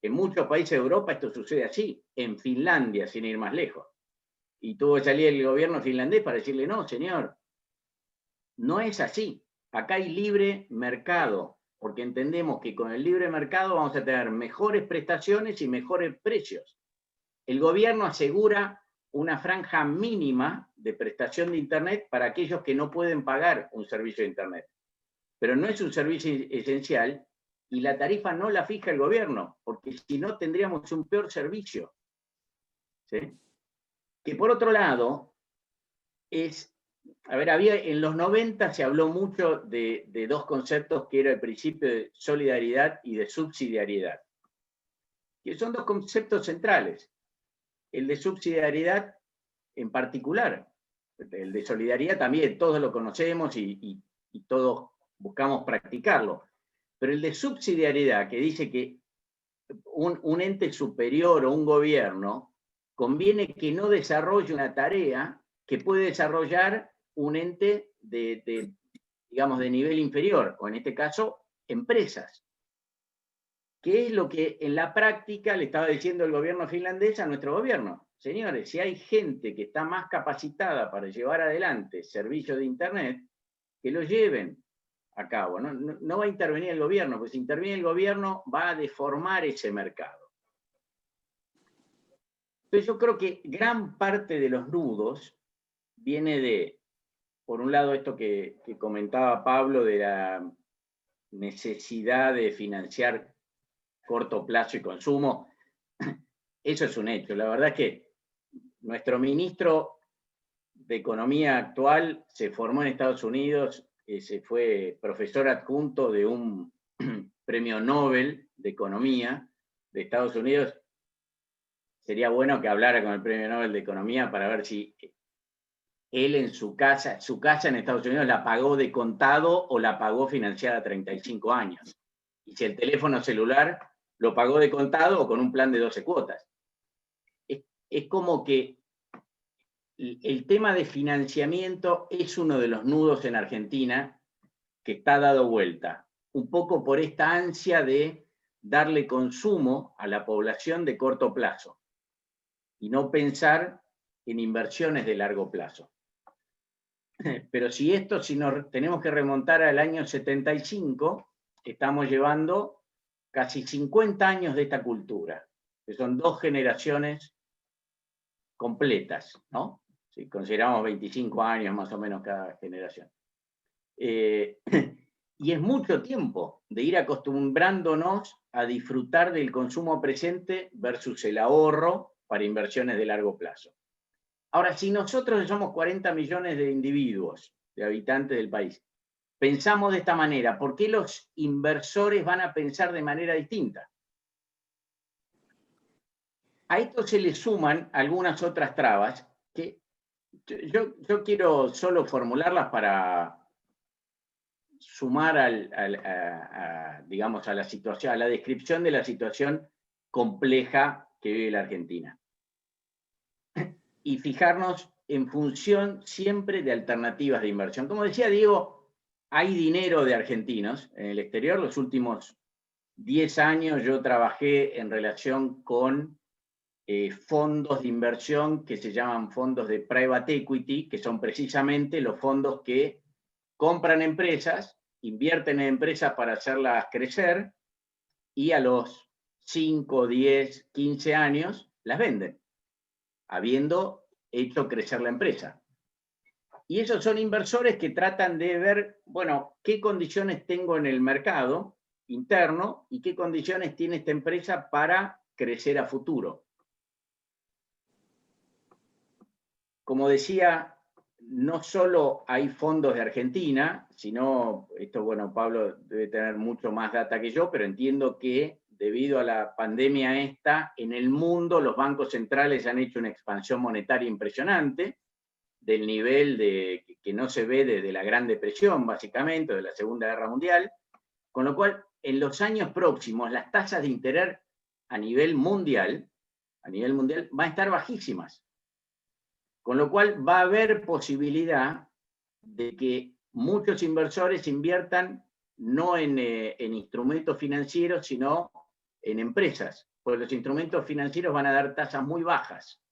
en muchos países de Europa esto sucede así, en Finlandia, sin ir más lejos. Y tuvo que salir el gobierno finlandés para decirle, no, señor, no es así. Acá hay libre mercado, porque entendemos que con el libre mercado vamos a tener mejores prestaciones y mejores precios. El gobierno asegura una franja mínima de prestación de Internet para aquellos que no pueden pagar un servicio de Internet. Pero no es un servicio esencial y la tarifa no la fija el gobierno, porque si no tendríamos un peor servicio. ¿Sí? Que por otro lado, en los 90 se habló mucho de dos conceptos que era el principio de solidaridad y de subsidiariedad, que son dos conceptos centrales. El de subsidiariedad en particular, el de solidaridad también, todos lo conocemos y todos buscamos practicarlo, pero el de subsidiariedad, que dice que un ente superior o un gobierno conviene que no desarrolle una tarea que puede desarrollar un ente digamos, de nivel inferior, o en este caso, empresas. ¿Qué es lo que en la práctica le estaba diciendo el gobierno finlandés a nuestro gobierno? Señores, si hay gente que está más capacitada para llevar adelante servicios de Internet, que lo lleven a cabo. No va a intervenir el gobierno, porque si interviene el gobierno va a deformar ese mercado. Entonces yo creo que gran parte de los nudos viene de, por un lado, esto que comentaba Pablo, de la necesidad de financiar corto plazo y consumo. Eso es un hecho. La verdad es que nuestro ministro de Economía actual se formó en Estados Unidos, se fue profesor adjunto de un premio Nobel de Economía de Estados Unidos. Sería bueno que hablara con el premio Nobel de Economía para ver si él en su casa en Estados Unidos la pagó de contado o la pagó financiada a 35 años. Y si el teléfono celular lo pagó de contado o con un plan de 12 cuotas. Es como que el tema de financiamiento es uno de los nudos en Argentina que está dado vuelta, un poco por esta ansia de darle consumo a la población de corto plazo y no pensar en inversiones de largo plazo. Pero si nos tenemos que remontar al año 75, estamos llevando casi 50 años de esta cultura, que son 2 generaciones completas, ¿no? Si consideramos 25 años más o menos cada generación. Y es mucho tiempo de ir acostumbrándonos a disfrutar del consumo presente versus el ahorro para inversiones de largo plazo. Ahora, si nosotros somos 40 millones de individuos, de habitantes del país, pensamos de esta manera, ¿por qué los inversores van a pensar de manera distinta? A esto se le suman algunas otras trabas que yo quiero solo formularlas para sumar digamos, a la situación, a la descripción de la situación compleja que vive la Argentina. Y fijarnos en función siempre de alternativas de inversión. Como decía Diego, hay dinero de argentinos en el exterior. Los últimos 10 años yo trabajé en relación con fondos de inversión que se llaman fondos de private equity, que son precisamente los fondos que compran empresas, invierten en empresas para hacerlas crecer y a los 5, 10, 15 años las venden, habiendo hecho crecer la empresa. Y esos son inversores que tratan de ver, bueno, qué condiciones tengo en el mercado interno y qué condiciones tiene esta empresa para crecer a futuro. Como decía, no solo hay fondos de Argentina, sino, esto, bueno, Pablo debe tener mucho más data que yo, pero entiendo que debido a la pandemia en el mundo los bancos centrales han hecho una expansión monetaria impresionante, del nivel que no se ve desde la Gran Depresión, básicamente, o de la Segunda Guerra Mundial, con lo cual, en los años próximos, las tasas de interés a nivel mundial a nivel mundial van a estar bajísimas. Con lo cual va a haber posibilidad de que muchos inversores inviertan no en instrumentos financieros, sino en empresas, porque los instrumentos financieros van a dar tasas muy bajas.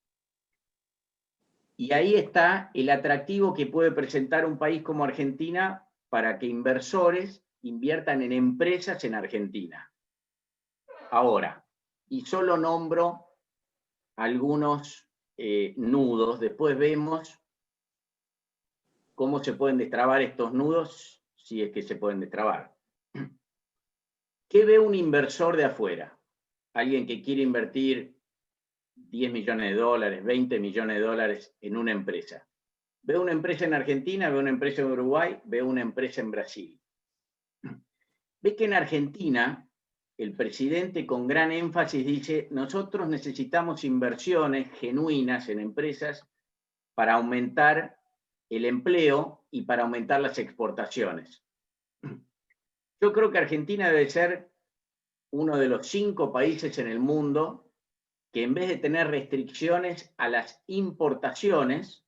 Y ahí está el atractivo que puede presentar un país como Argentina para que inversores inviertan en empresas en Argentina. Ahora, y solo nombro algunos nudos, después vemos cómo se pueden destrabar estos nudos, si es que se pueden destrabar. ¿Qué ve un inversor de afuera? Alguien que quiere invertir 10 millones de dólares, 20 millones de dólares en una empresa. Ve una empresa en Argentina, ve una empresa en Uruguay, ve una empresa en Brasil. Ve que en Argentina el presidente con gran énfasis dice: nosotros necesitamos inversiones genuinas en empresas para aumentar el empleo y para aumentar las exportaciones. Yo creo que Argentina debe ser uno de los 5 países en el mundo que, en vez de tener restricciones a las importaciones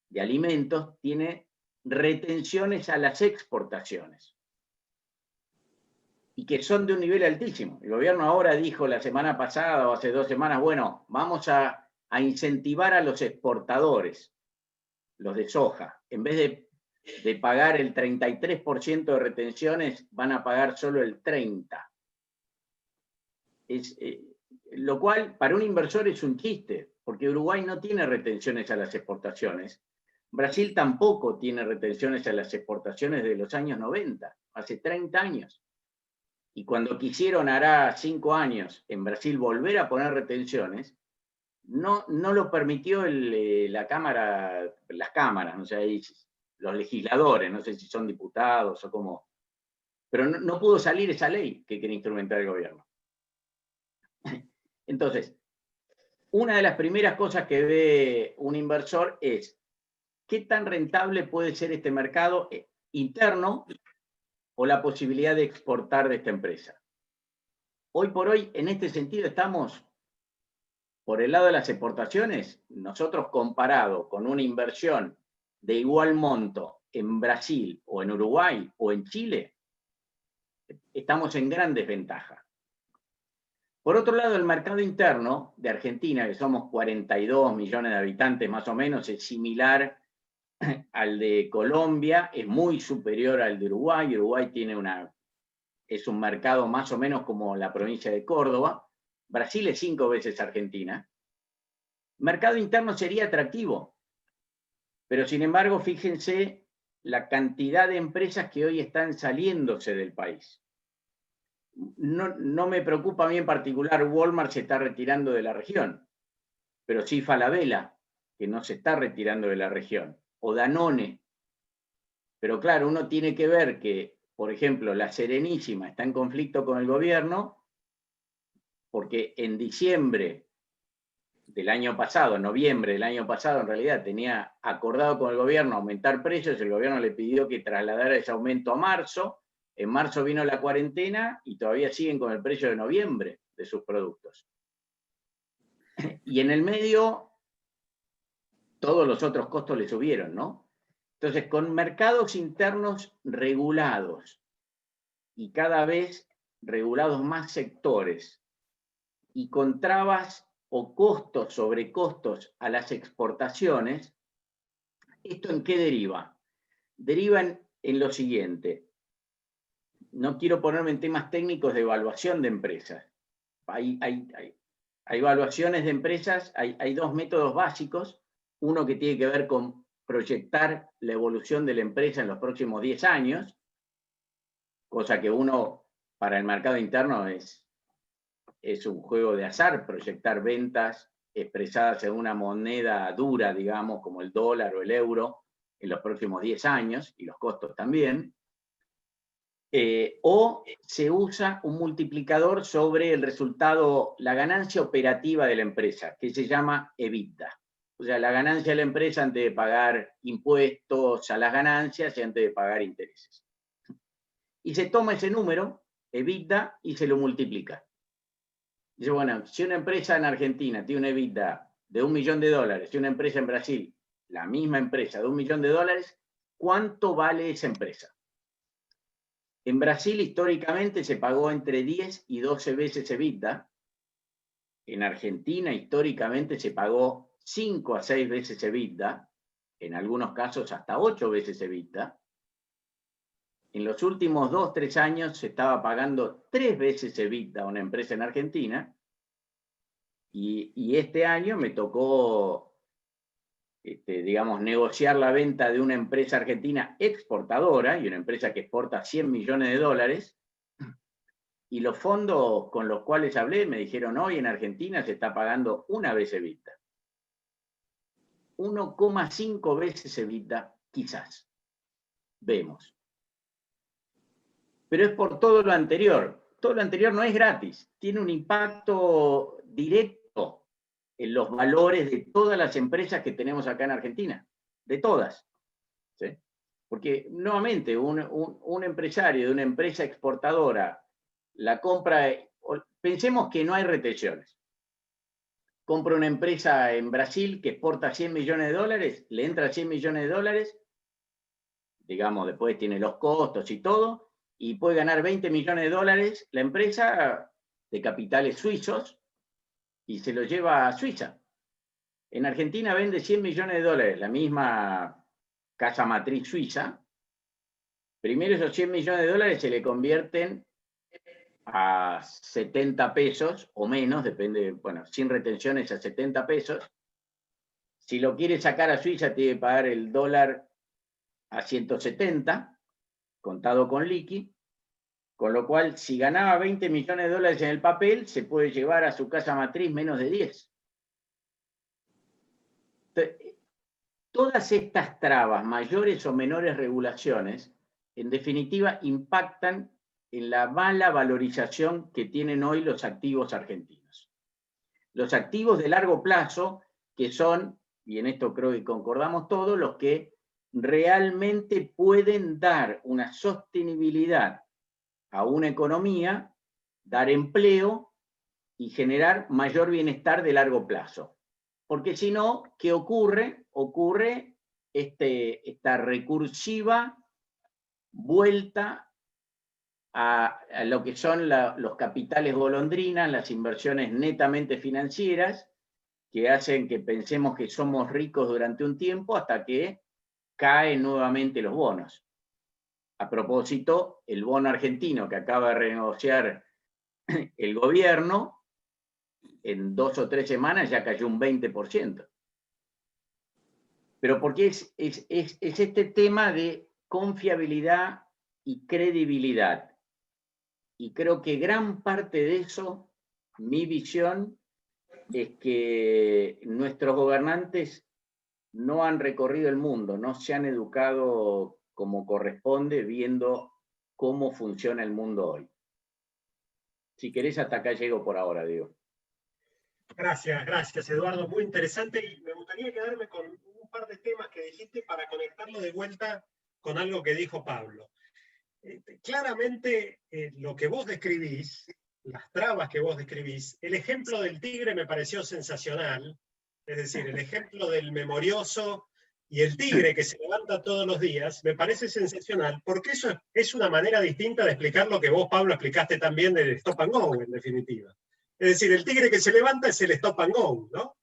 de alimentos, tiene retenciones a las exportaciones. Y que son de un nivel altísimo. El gobierno ahora dijo la semana pasada o hace 2 semanas, bueno, vamos a incentivar a los exportadores, los de soja. En vez de pagar el 33% de retenciones, van a pagar solo el 30%. Lo cual para un inversor es un chiste, porque Uruguay no tiene retenciones a las exportaciones. Brasil tampoco tiene retenciones a las exportaciones de los años 90, hace 30 años. Y cuando quisieron, hará 5 años, en Brasil volver a poner retenciones, no lo permitió las cámaras, no sé, los legisladores, no sé si son diputados o cómo, pero no pudo salir esa ley que quería instrumentar el gobierno. Entonces, una de las primeras cosas que ve un inversor es qué tan rentable puede ser este mercado interno o la posibilidad de exportar de esta empresa. Hoy por hoy, en este sentido, estamos por el lado de las exportaciones. Nosotros, comparado con una inversión de igual monto en Brasil o en Uruguay o en Chile, estamos en gran desventaja. Por otro lado, el mercado interno de Argentina, que somos 42 millones de habitantes más o menos, es similar al de Colombia, es muy superior al de Uruguay. Uruguay es un mercado más o menos como la provincia de Córdoba. Brasil es 5 veces Argentina. Mercado interno sería atractivo, pero sin embargo, fíjense la cantidad de empresas que hoy están saliéndose del país. No me preocupa a mí en particular, Walmart se está retirando de la región, pero sí Falabella, que no se está retirando de la región, o Danone. Pero claro, uno tiene que ver que, por ejemplo, la Serenísima está en conflicto con el gobierno, porque en diciembre del año pasado, noviembre del año pasado, en realidad tenía acordado con el gobierno aumentar precios, el gobierno le pidió que trasladara ese aumento a marzo. En marzo vino la cuarentena y todavía siguen con el precio de noviembre de sus productos. Y en el medio, todos los otros costos le subieron, ¿no? Entonces, con mercados internos regulados y cada vez regulados más sectores y con trabas o costos sobre costos a las exportaciones, ¿esto en qué deriva? Deriva en lo siguiente. No quiero ponerme en temas técnicos de evaluación de empresas. Hay evaluaciones de empresas, hay 2 métodos básicos. Uno que tiene que ver con proyectar la evolución de la empresa en los próximos 10 años, cosa que para el mercado interno es un juego de azar, proyectar ventas expresadas en una moneda dura, digamos, como el dólar o el euro, en los próximos 10 años, y los costos también. O se usa un multiplicador sobre el resultado, la ganancia operativa de la empresa, que se llama EBITDA. O sea, la ganancia de la empresa antes de pagar impuestos a las ganancias y antes de pagar intereses. Y se toma ese número, EBITDA, y se lo multiplica. Dice, bueno, si una empresa en Argentina tiene una EBITDA de $1 millón y una empresa en Brasil, la misma empresa de $1 millón, ¿cuánto vale esa empresa? En Brasil históricamente se pagó entre 10 y 12 veces EBITDA. En Argentina históricamente se pagó 5 a 6 veces EBITDA, en algunos casos hasta 8 veces EBITDA. En los últimos 2 o 3 años se estaba pagando 3 veces EBITDA a una empresa en Argentina, y este año me tocó, digamos, negociar la venta de una empresa argentina exportadora, y una empresa que exporta $100 millones, y los fondos con los cuales hablé me dijeron, hoy en Argentina se está pagando 1 vez EBITDA. 1,5 veces EBITDA, quizás. Vemos. Pero es por todo lo anterior. Todo lo anterior no es gratis. Tiene un impacto directo en los valores de todas las empresas que tenemos acá en Argentina. De todas. ¿Sí? Porque, nuevamente, un empresario de una empresa exportadora la compra, pensemos que no hay retenciones. Compra una empresa en Brasil que exporta $100 millones, le entra $100 millones, digamos, después tiene los costos y todo, y puede ganar $20 millones la empresa de capitales suizos y se lo lleva a Suiza. En Argentina vende $100 millones, la misma casa matriz suiza. Primero esos $100 millones se le convierten a 70 pesos o menos, depende, bueno, sin retenciones a 70 pesos. Si lo quiere sacar a Suiza tiene que pagar el dólar a 170, contado con liqui, con lo cual si ganaba $20 millones en el papel, se puede llevar a su casa matriz menos de 10. Entonces, todas estas trabas, mayores o menores regulaciones, en definitiva impactan en la mala valorización que tienen hoy los activos argentinos. Los activos de largo plazo, que son, y en esto creo que concordamos todos, los que realmente pueden dar una sostenibilidad a una economía, dar empleo y generar mayor bienestar de largo plazo. Porque si no, ¿qué ocurre? Ocurre esta recursiva vuelta a lo que son los capitales golondrinas, las inversiones netamente financieras, que hacen que pensemos que somos ricos durante un tiempo hasta que caen nuevamente los bonos. A propósito, el bono argentino que acaba de renegociar el gobierno, en 2 o 3 semanas ya cayó un 20%. Pero porque es este tema de confiabilidad y credibilidad. Y creo que gran parte de eso, mi visión, es que nuestros gobernantes no han recorrido el mundo, no se han educado como corresponde, viendo cómo funciona el mundo hoy. Si querés, hasta acá llego por ahora, Diego. Gracias, Eduardo. Muy interesante, y me gustaría quedarme con un par de temas que dijiste para conectarlo de vuelta con algo que dijo Pablo. Claramente, lo que vos describís, las trabas que vos describís, el ejemplo del tigre me pareció sensacional, es decir, el ejemplo del memorioso y el tigre que se levanta todos los días, me parece sensacional, porque eso es una manera distinta de explicar lo que vos, Pablo, explicaste también del stop and go, en definitiva. Es decir, el tigre que se levanta es el stop and go, ¿no?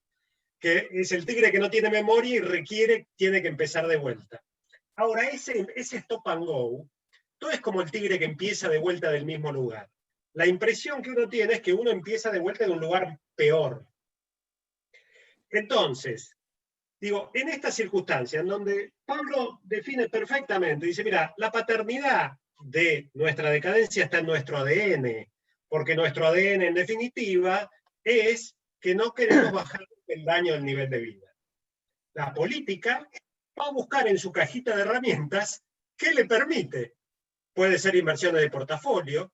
Que es el tigre que no tiene memoria y tiene que empezar de vuelta. Ahora, ese stop and go, todo es como el tigre que empieza de vuelta del mismo lugar. La impresión que uno tiene es que uno empieza de vuelta de un lugar peor. Entonces, digo, en esta circunstancia, en donde Pablo define perfectamente, dice, mira, la paternidad de nuestra decadencia está en nuestro ADN, porque nuestro ADN, en definitiva, es que no queremos bajar el daño del nivel de vida. La política va a buscar en su cajita de herramientas qué le permite. Puede ser inversiones de portafolio,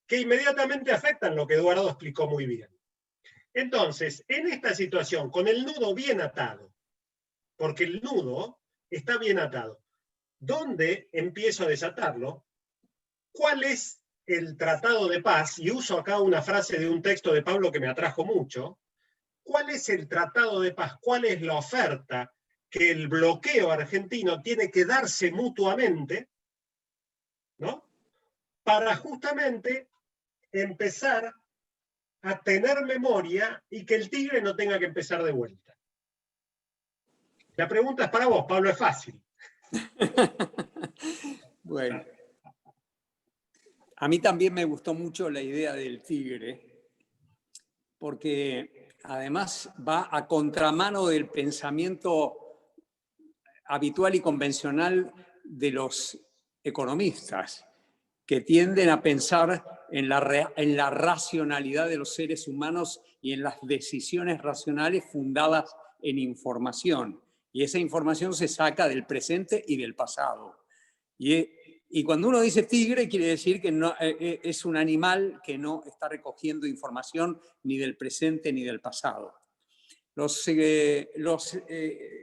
que inmediatamente afectan lo que Eduardo explicó muy bien. Entonces, en esta situación, con el nudo bien atado, porque el nudo está bien atado, ¿dónde empiezo a desatarlo? ¿Cuál es el tratado de paz, y uso acá una frase de un texto de Pablo que me atrajo mucho, ¿cuál es el tratado de paz? ¿Cuál es la oferta que el bloqueo argentino tiene que darse mutuamente, ¿no? Para justamente empezar a tener memoria y que el tigre no tenga que empezar de vuelta? La pregunta es para vos, Pablo, es fácil. Bueno, a mí también me gustó mucho la idea del tigre, porque además va a contramano del pensamiento habitual y convencional de los economistas, que tienden a pensar en la racionalidad de los seres humanos y en las decisiones racionales fundadas en información. Y esa información se saca del presente y del pasado. Y cuando uno dice tigre, quiere decir que no, es un animal que no está recogiendo información ni del presente ni del pasado. Los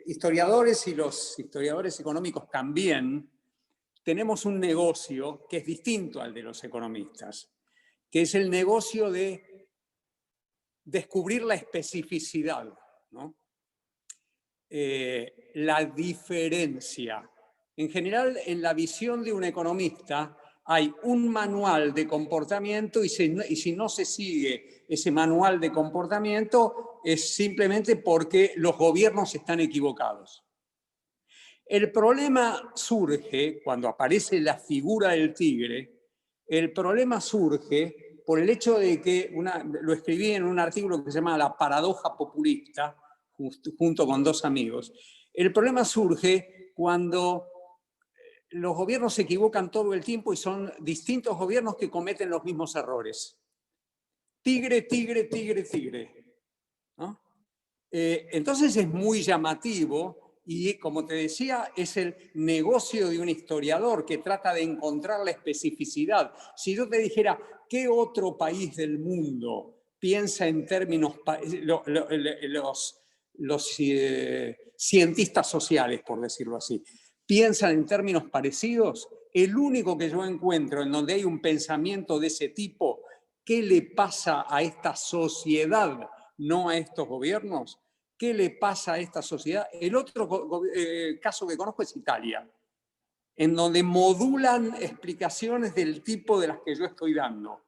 historiadores y los historiadores económicos también tenemos un negocio que es distinto al de los economistas, que es el negocio de descubrir la especificidad, ¿no? La diferencia. En general, en la visión de un economista hay un manual de comportamiento y si no se sigue ese manual de comportamiento es simplemente porque los gobiernos están equivocados. El problema surge cuando aparece la figura del tigre, el problema surge por el hecho de que, lo escribí en un artículo que se llama La paradoja populista, junto con dos amigos. El problema surge cuando los gobiernos se equivocan todo el tiempo y son distintos gobiernos que cometen los mismos errores. Tigre, tigre, tigre, tigre, ¿no? Entonces es muy llamativo y, como te decía, es el negocio de un historiador que trata de encontrar la especificidad. Si yo te dijera, ¿qué otro país del mundo piensa en términos, los cientistas sociales, por decirlo así, piensan en términos parecidos? El único que yo encuentro en donde hay un pensamiento de ese tipo, ¿qué le pasa a esta sociedad, no a estos gobiernos? ¿Qué le pasa a esta sociedad? El otro caso que conozco es Italia, en donde modulan explicaciones del tipo de las que yo estoy dando.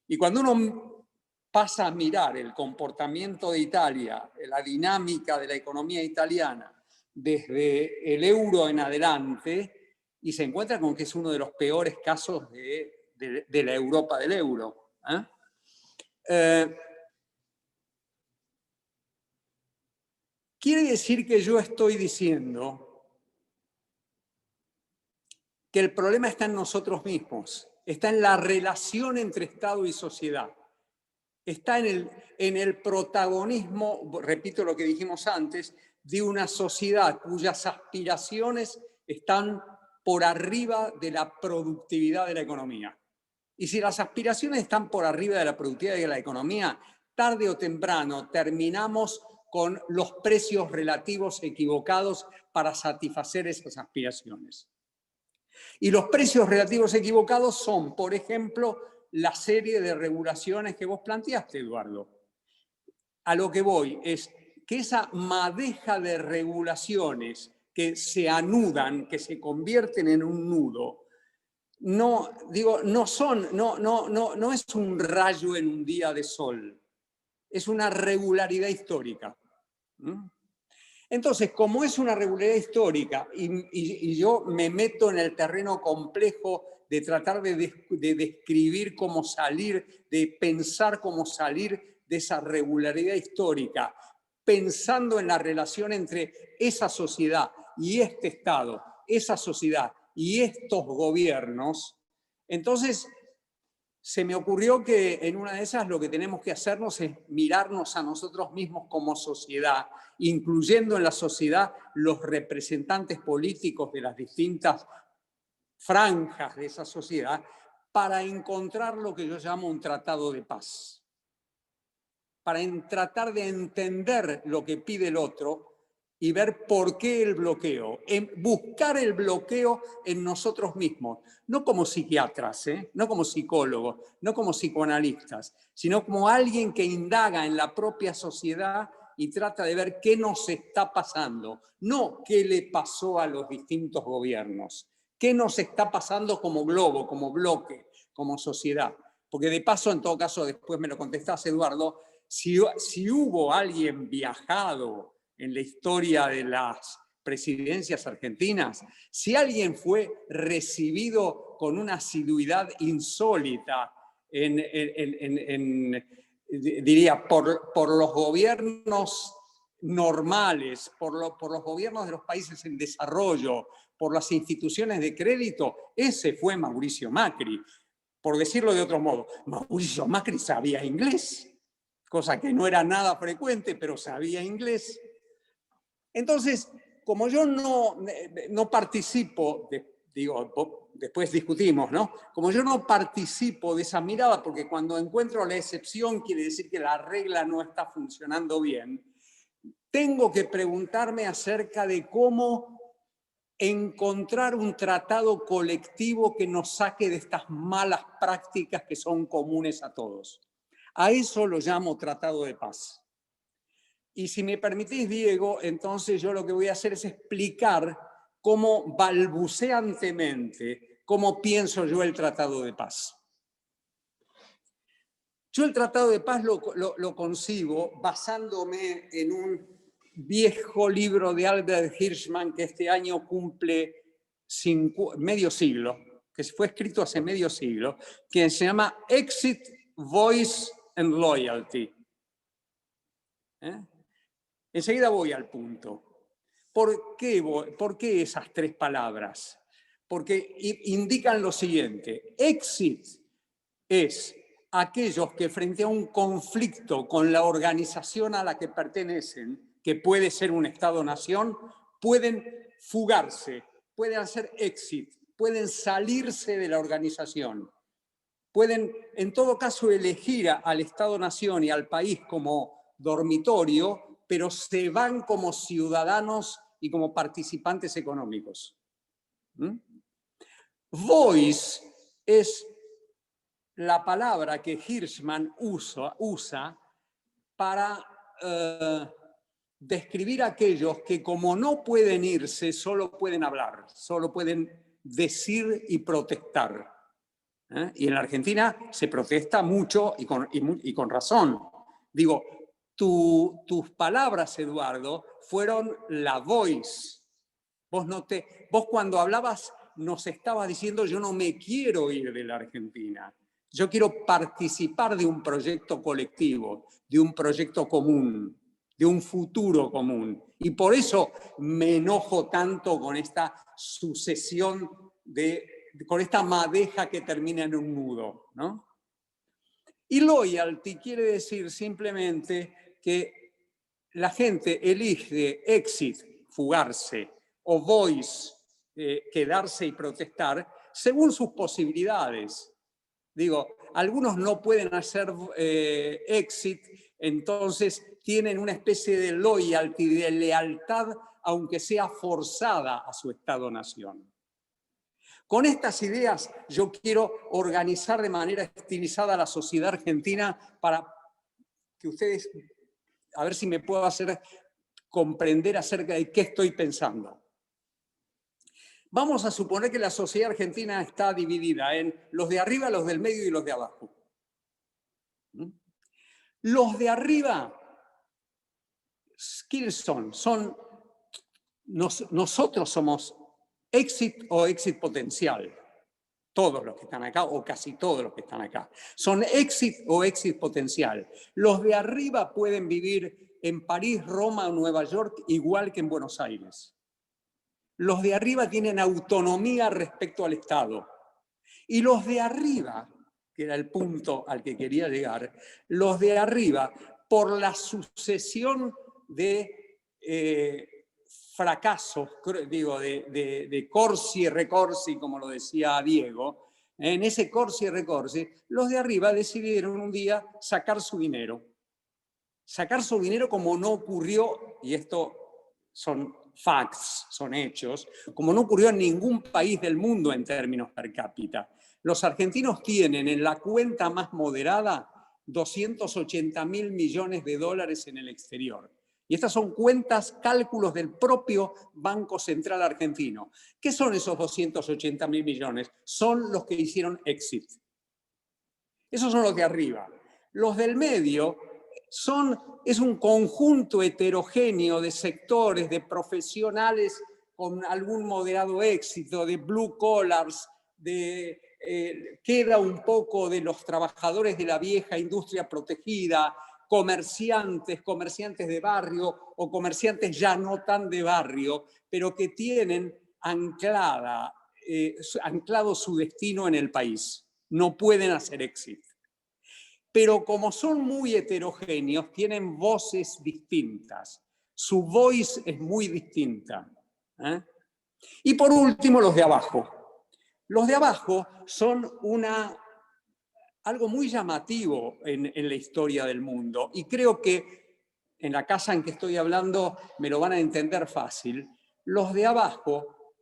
Y cuando uno pasa a mirar el comportamiento de Italia, la dinámica de la economía italiana, desde el euro en adelante, y se encuentra con que es uno de los peores casos de la Europa del euro. Quiere decir que yo estoy diciendo que el problema está en nosotros mismos, está en la relación entre Estado y sociedad, está en el protagonismo, repito lo que dijimos antes, de una sociedad cuyas aspiraciones están por arriba de la productividad de la economía. Y si las aspiraciones están por arriba de la productividad de la economía, tarde o temprano terminamos con los precios relativos equivocados para satisfacer esas aspiraciones. Y los precios relativos equivocados son, por ejemplo, la serie de regulaciones que vos planteaste, Eduardo. A lo que voy es que esa madeja de regulaciones que se anudan, que se convierten en un nudo, no es un rayo en un día de sol, es una regularidad histórica. Entonces, como es una regularidad histórica y yo me meto en el terreno complejo de tratar de describir cómo salir, de pensar cómo salir de esa regularidad histórica, pensando en la relación entre esa sociedad y este Estado, esa sociedad y estos gobiernos, entonces se me ocurrió que en una de esas lo que tenemos que hacernos es mirarnos a nosotros mismos como sociedad, incluyendo en la sociedad los representantes políticos de las distintas franjas de esa sociedad, para encontrar lo que yo llamo un tratado de paz, para tratar de entender lo que pide el otro y ver por qué el bloqueo, buscar el bloqueo en nosotros mismos, no como psiquiatras, no como psicólogos, no como psicoanalistas, sino como alguien que indaga en la propia sociedad y trata de ver qué nos está pasando, no qué le pasó a los distintos gobiernos, qué nos está pasando como globo, como bloque, como sociedad. Porque de paso, en todo caso, después me lo contestás, Eduardo, si hubo alguien viajado en la historia de las presidencias argentinas, si alguien fue recibido con una asiduidad insólita diría, por los gobiernos normales, por los gobiernos de los países en desarrollo, por las instituciones de crédito, ese fue Mauricio Macri. Por decirlo de otro modo, Mauricio Macri sabía inglés, cosa que no era nada frecuente, pero sabía inglés. Entonces, como yo no participo, después discutimos, ¿no? Como yo no participo de esa mirada, porque cuando encuentro la excepción quiere decir que la regla no está funcionando bien, tengo que preguntarme acerca de cómo encontrar un tratado colectivo que nos saque de estas malas prácticas que son comunes a todos. A eso lo llamo tratado de paz. Y si me permitís, Diego, entonces yo lo que voy a hacer es explicar cómo balbuceantemente, cómo pienso yo el tratado de paz. Yo el tratado de paz lo concibo basándome en un viejo libro de Albert Hirschman que este año cumple medio siglo, que fue escrito hace medio siglo, que se llama Exit, Voice and Loyalty. Enseguida voy al punto. ¿Por qué esas tres palabras? Porque indican lo siguiente. Exit es aquellos que frente a un conflicto con la organización a la que pertenecen, que puede ser un Estado-nación, pueden fugarse, pueden hacer exit, pueden salirse de la organización. Pueden, en todo caso, elegir al Estado-nación y al país como dormitorio, pero se van como ciudadanos y como participantes económicos. Voice es la palabra que Hirschman usa para describir a aquellos que, como no pueden irse, solo pueden hablar, solo pueden decir y protestar. Y en la Argentina se protesta mucho y con razón. Digo, tus palabras, Eduardo, fueron la voice. Vos cuando hablabas nos estabas diciendo: yo no me quiero ir de la Argentina. Yo quiero participar de un proyecto colectivo, de un proyecto común, de un futuro común. Y por eso me enojo tanto con esta sucesión, con esta madeja que termina en un nudo, ¿no? Y loyalty quiere decir simplemente que la gente elige exit, fugarse, o voice, quedarse y protestar, según sus posibilidades. Digo, algunos no pueden hacer exit, entonces tienen una especie de loyalty, de lealtad, aunque sea forzada a su Estado-nación. Con estas ideas yo quiero organizar de manera estilizada la sociedad argentina para que ustedes, a ver si me puedo hacer comprender acerca de qué estoy pensando. Vamos a suponer que la sociedad argentina está dividida en los de arriba, los del medio y los de abajo. Los de arriba, ¿quiénes son? Nosotros somos exit o exit potencial. Todos los que están acá, o casi todos los que están acá, son exit o exit potencial. Los de arriba pueden vivir en París, Roma o Nueva York igual que en Buenos Aires. Los de arriba tienen autonomía respecto al Estado. Y los de arriba, que era el punto al que quería llegar, los de arriba, por la sucesión de fracasos, digo, de corsi y recorsi, como lo decía Diego, en ese corsi y recorsi, los de arriba decidieron un día sacar su dinero. Sacar su dinero como no ocurrió, y esto son facts, son hechos, como no ocurrió en ningún país del mundo en términos per cápita. Los argentinos tienen en la cuenta más moderada 280.000 millones de dólares en el exterior. Y estas son cuentas, cálculos del propio Banco Central argentino. ¿Qué son esos 280.000 millones? Son los que hicieron exit. Esos son los de arriba. Los del medio es un conjunto heterogéneo de sectores, de profesionales con algún moderado éxito, de blue collars, queda un poco de los trabajadores de la vieja industria protegida, comerciantes de barrio o comerciantes ya no tan de barrio, pero que tienen anclado su destino en el país. No pueden hacer éxito. Pero como son muy heterogéneos, tienen voces distintas. Su voice es muy distinta. Y por último, los de abajo. Los de abajo son algo muy llamativo en la historia del mundo. Y creo que en la casa en que estoy hablando me lo van a entender fácil. Los de abajo,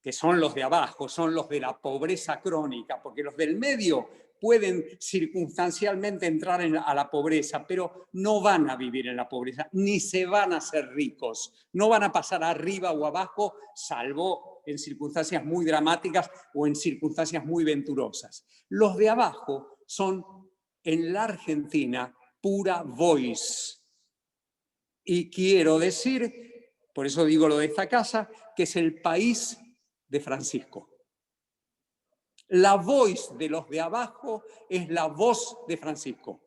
que son los de abajo, son los de la pobreza crónica, porque los del medio pueden circunstancialmente entrar a la pobreza, pero no van a vivir en la pobreza, ni se van a hacer ricos, no van a pasar arriba o abajo, salvo en circunstancias muy dramáticas o en circunstancias muy venturosas. Los de abajo son, en la Argentina, pura voice. Y quiero decir, por eso digo lo de esta casa, que es el país de Francisco. La voz de los de abajo es la voz de Francisco.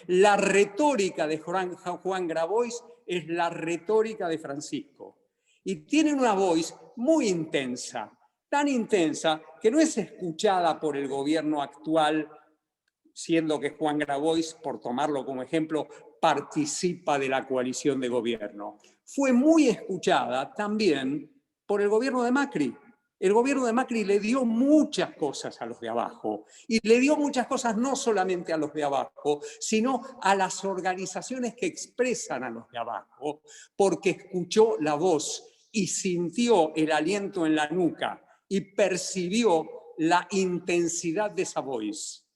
La retórica de Juan Grabois es la retórica de Francisco. Y tiene una voz muy intensa, tan intensa que no es escuchada por el gobierno actual, siendo que Juan Grabois, por tomarlo como ejemplo, participa de la coalición de gobierno. Fue muy escuchada también por el gobierno de Macri. El gobierno de Macri le dio muchas cosas a los de abajo, y le dio muchas cosas no solamente a los de abajo, sino a las organizaciones que expresan a los de abajo, porque escuchó la voz y sintió el aliento en la nuca y percibió la intensidad de esa voz.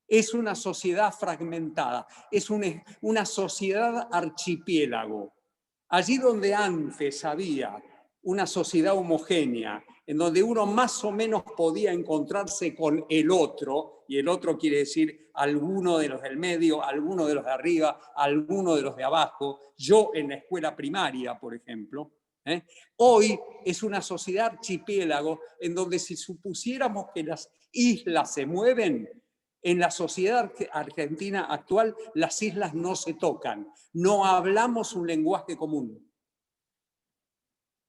Es una sociedad fragmentada, es una sociedad archipiélago. Allí donde antes había una sociedad homogénea, en donde uno más o menos podía encontrarse con el otro, y el otro quiere decir alguno de los del medio, alguno de los de arriba, alguno de los de abajo, yo en la escuela primaria, por ejemplo. Hoy es una sociedad archipiélago en donde si supusiéramos que las islas se mueven, en la sociedad argentina actual las islas no se tocan, no hablamos un lenguaje común.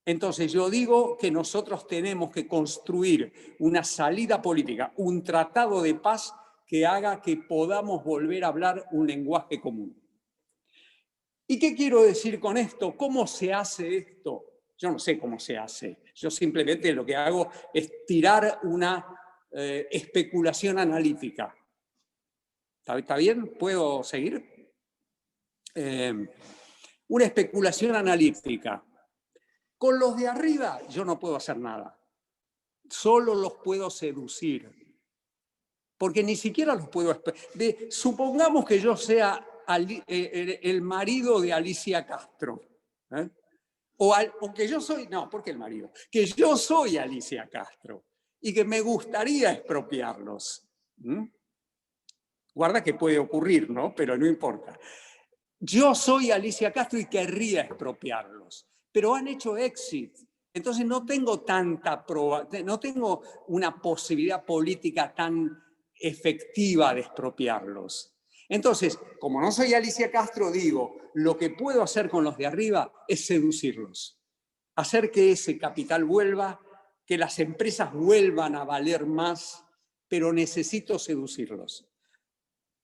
Entonces yo digo que nosotros tenemos que construir una salida política, un tratado de paz que haga que podamos volver a hablar un lenguaje común. ¿Y qué quiero decir con esto? ¿Cómo se hace esto? Yo no sé cómo se hace. Yo simplemente lo que hago es tirar una especulación analítica. ¿Está bien? ¿Puedo seguir? Una especulación analítica. Con los de arriba yo no puedo hacer nada. Solo los puedo seducir. Porque ni siquiera los puedo... Supongamos que yo sea el marido de Alicia Castro. O que yo soy... No, ¿por qué el marido? Que yo soy Alicia Castro y que me gustaría expropiarlos. Guarda que puede ocurrir, ¿no? Pero no importa. Yo soy Alicia Castro y querría expropiarlos. Pero han hecho exit. Entonces no tengo no tengo una posibilidad política tan efectiva de expropiarlos. Entonces, como no soy Alicia Castro, digo, lo que puedo hacer con los de arriba es seducirlos. Hacer que ese capital vuelva, que las empresas vuelvan a valer más, pero necesito seducirlos.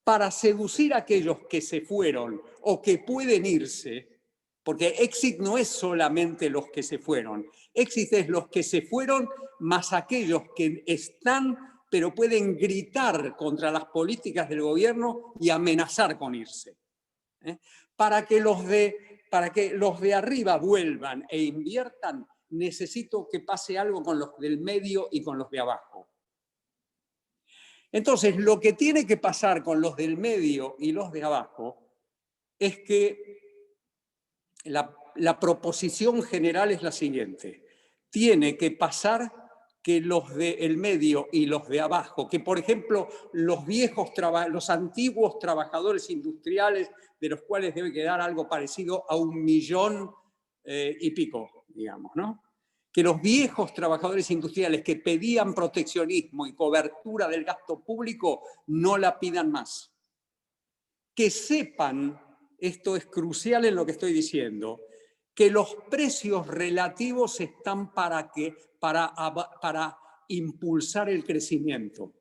Para seducir a aquellos que se fueron o que pueden irse, porque exit no es solamente los que se fueron, exit es los que se fueron más aquellos que están, pero pueden gritar contra las políticas del gobierno y amenazar con irse. Para que los de los de arriba vuelvan e inviertan, necesito que pase algo con los del medio y con los de abajo. Entonces, lo que tiene que pasar con los del medio y los de abajo es que la proposición general es la siguiente. Tiene que pasar que los del medio y los de abajo, que por ejemplo los antiguos trabajadores industriales, de los cuales debe quedar algo parecido a 1 millón y pico, digamos, ¿no? Que los viejos trabajadores industriales que pedían proteccionismo y cobertura del gasto público no la pidan más. Que sepan, esto es crucial en lo que estoy diciendo, que los precios relativos están para impulsar el crecimiento.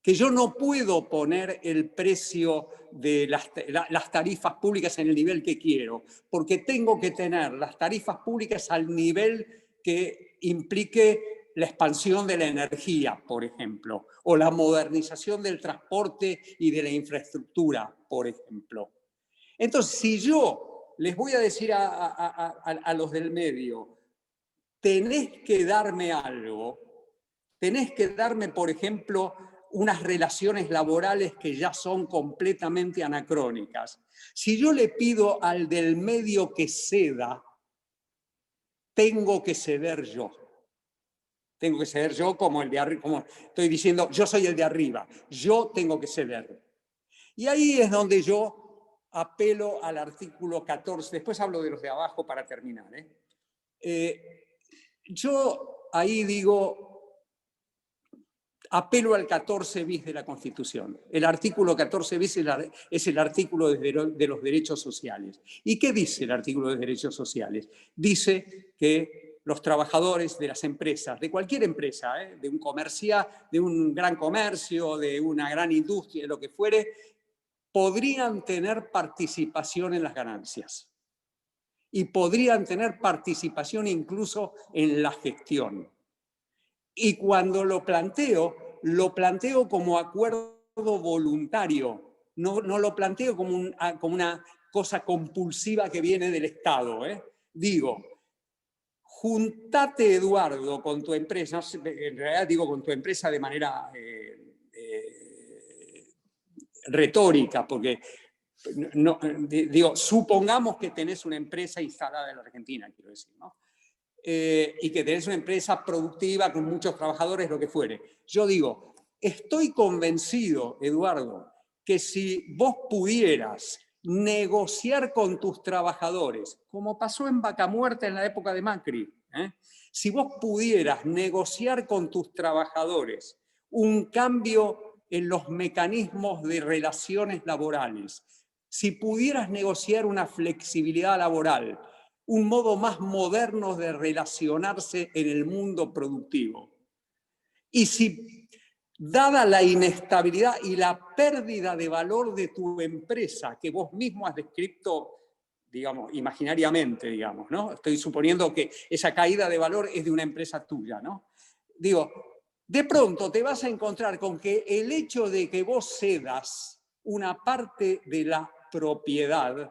Que yo no puedo poner el precio de las tarifas públicas en el nivel que quiero, porque tengo que tener las tarifas públicas al nivel que implique la expansión de la energía, por ejemplo, o la modernización del transporte y de la infraestructura, por ejemplo. Entonces, si yo les voy a decir a los del medio, tenés que darme algo, tenés que darme, por ejemplo, unas relaciones laborales que ya son completamente anacrónicas. Si yo le pido al del medio que ceda, tengo que ceder yo. Tengo que ceder yo como el de arriba, como estoy diciendo, yo soy el de arriba, yo tengo que ceder. Y ahí es donde yo apelo al artículo 14, después hablo de los de abajo para terminar. Yo ahí digo, apelo al 14 bis de la Constitución. El artículo 14 bis es el artículo de los derechos sociales. ¿Y qué dice el artículo de derechos sociales? Dice que los trabajadores de las empresas, de cualquier empresa, de un comercio, de un gran comercio, de una gran industria, de lo que fuere, podrían tener participación en las ganancias. Y podrían tener participación incluso en la gestión. Y cuando lo planteo como acuerdo voluntario, no lo planteo como una cosa compulsiva que viene del Estado. Digo, juntate, Eduardo, con tu empresa, en realidad digo con tu empresa de manera retórica, porque digo, supongamos que tenés una empresa instalada en la Argentina, quiero decir, ¿no? Y que tenés una empresa productiva con muchos trabajadores, lo que fuere. Yo digo, estoy convencido, Eduardo, que si vos pudieras negociar con tus trabajadores, como pasó en Vaca Muerta en la época de Macri, si vos pudieras negociar con tus trabajadores un cambio en los mecanismos de relaciones laborales, si pudieras negociar una flexibilidad laboral, un modo más moderno de relacionarse en el mundo productivo. Y si, dada la inestabilidad y la pérdida de valor de tu empresa, que vos mismo has descrito, digamos, imaginariamente, digamos, ¿no? Estoy suponiendo que esa caída de valor es de una empresa tuya, ¿no? Digo, de pronto te vas a encontrar con que el hecho de que vos cedas una parte de la propiedad,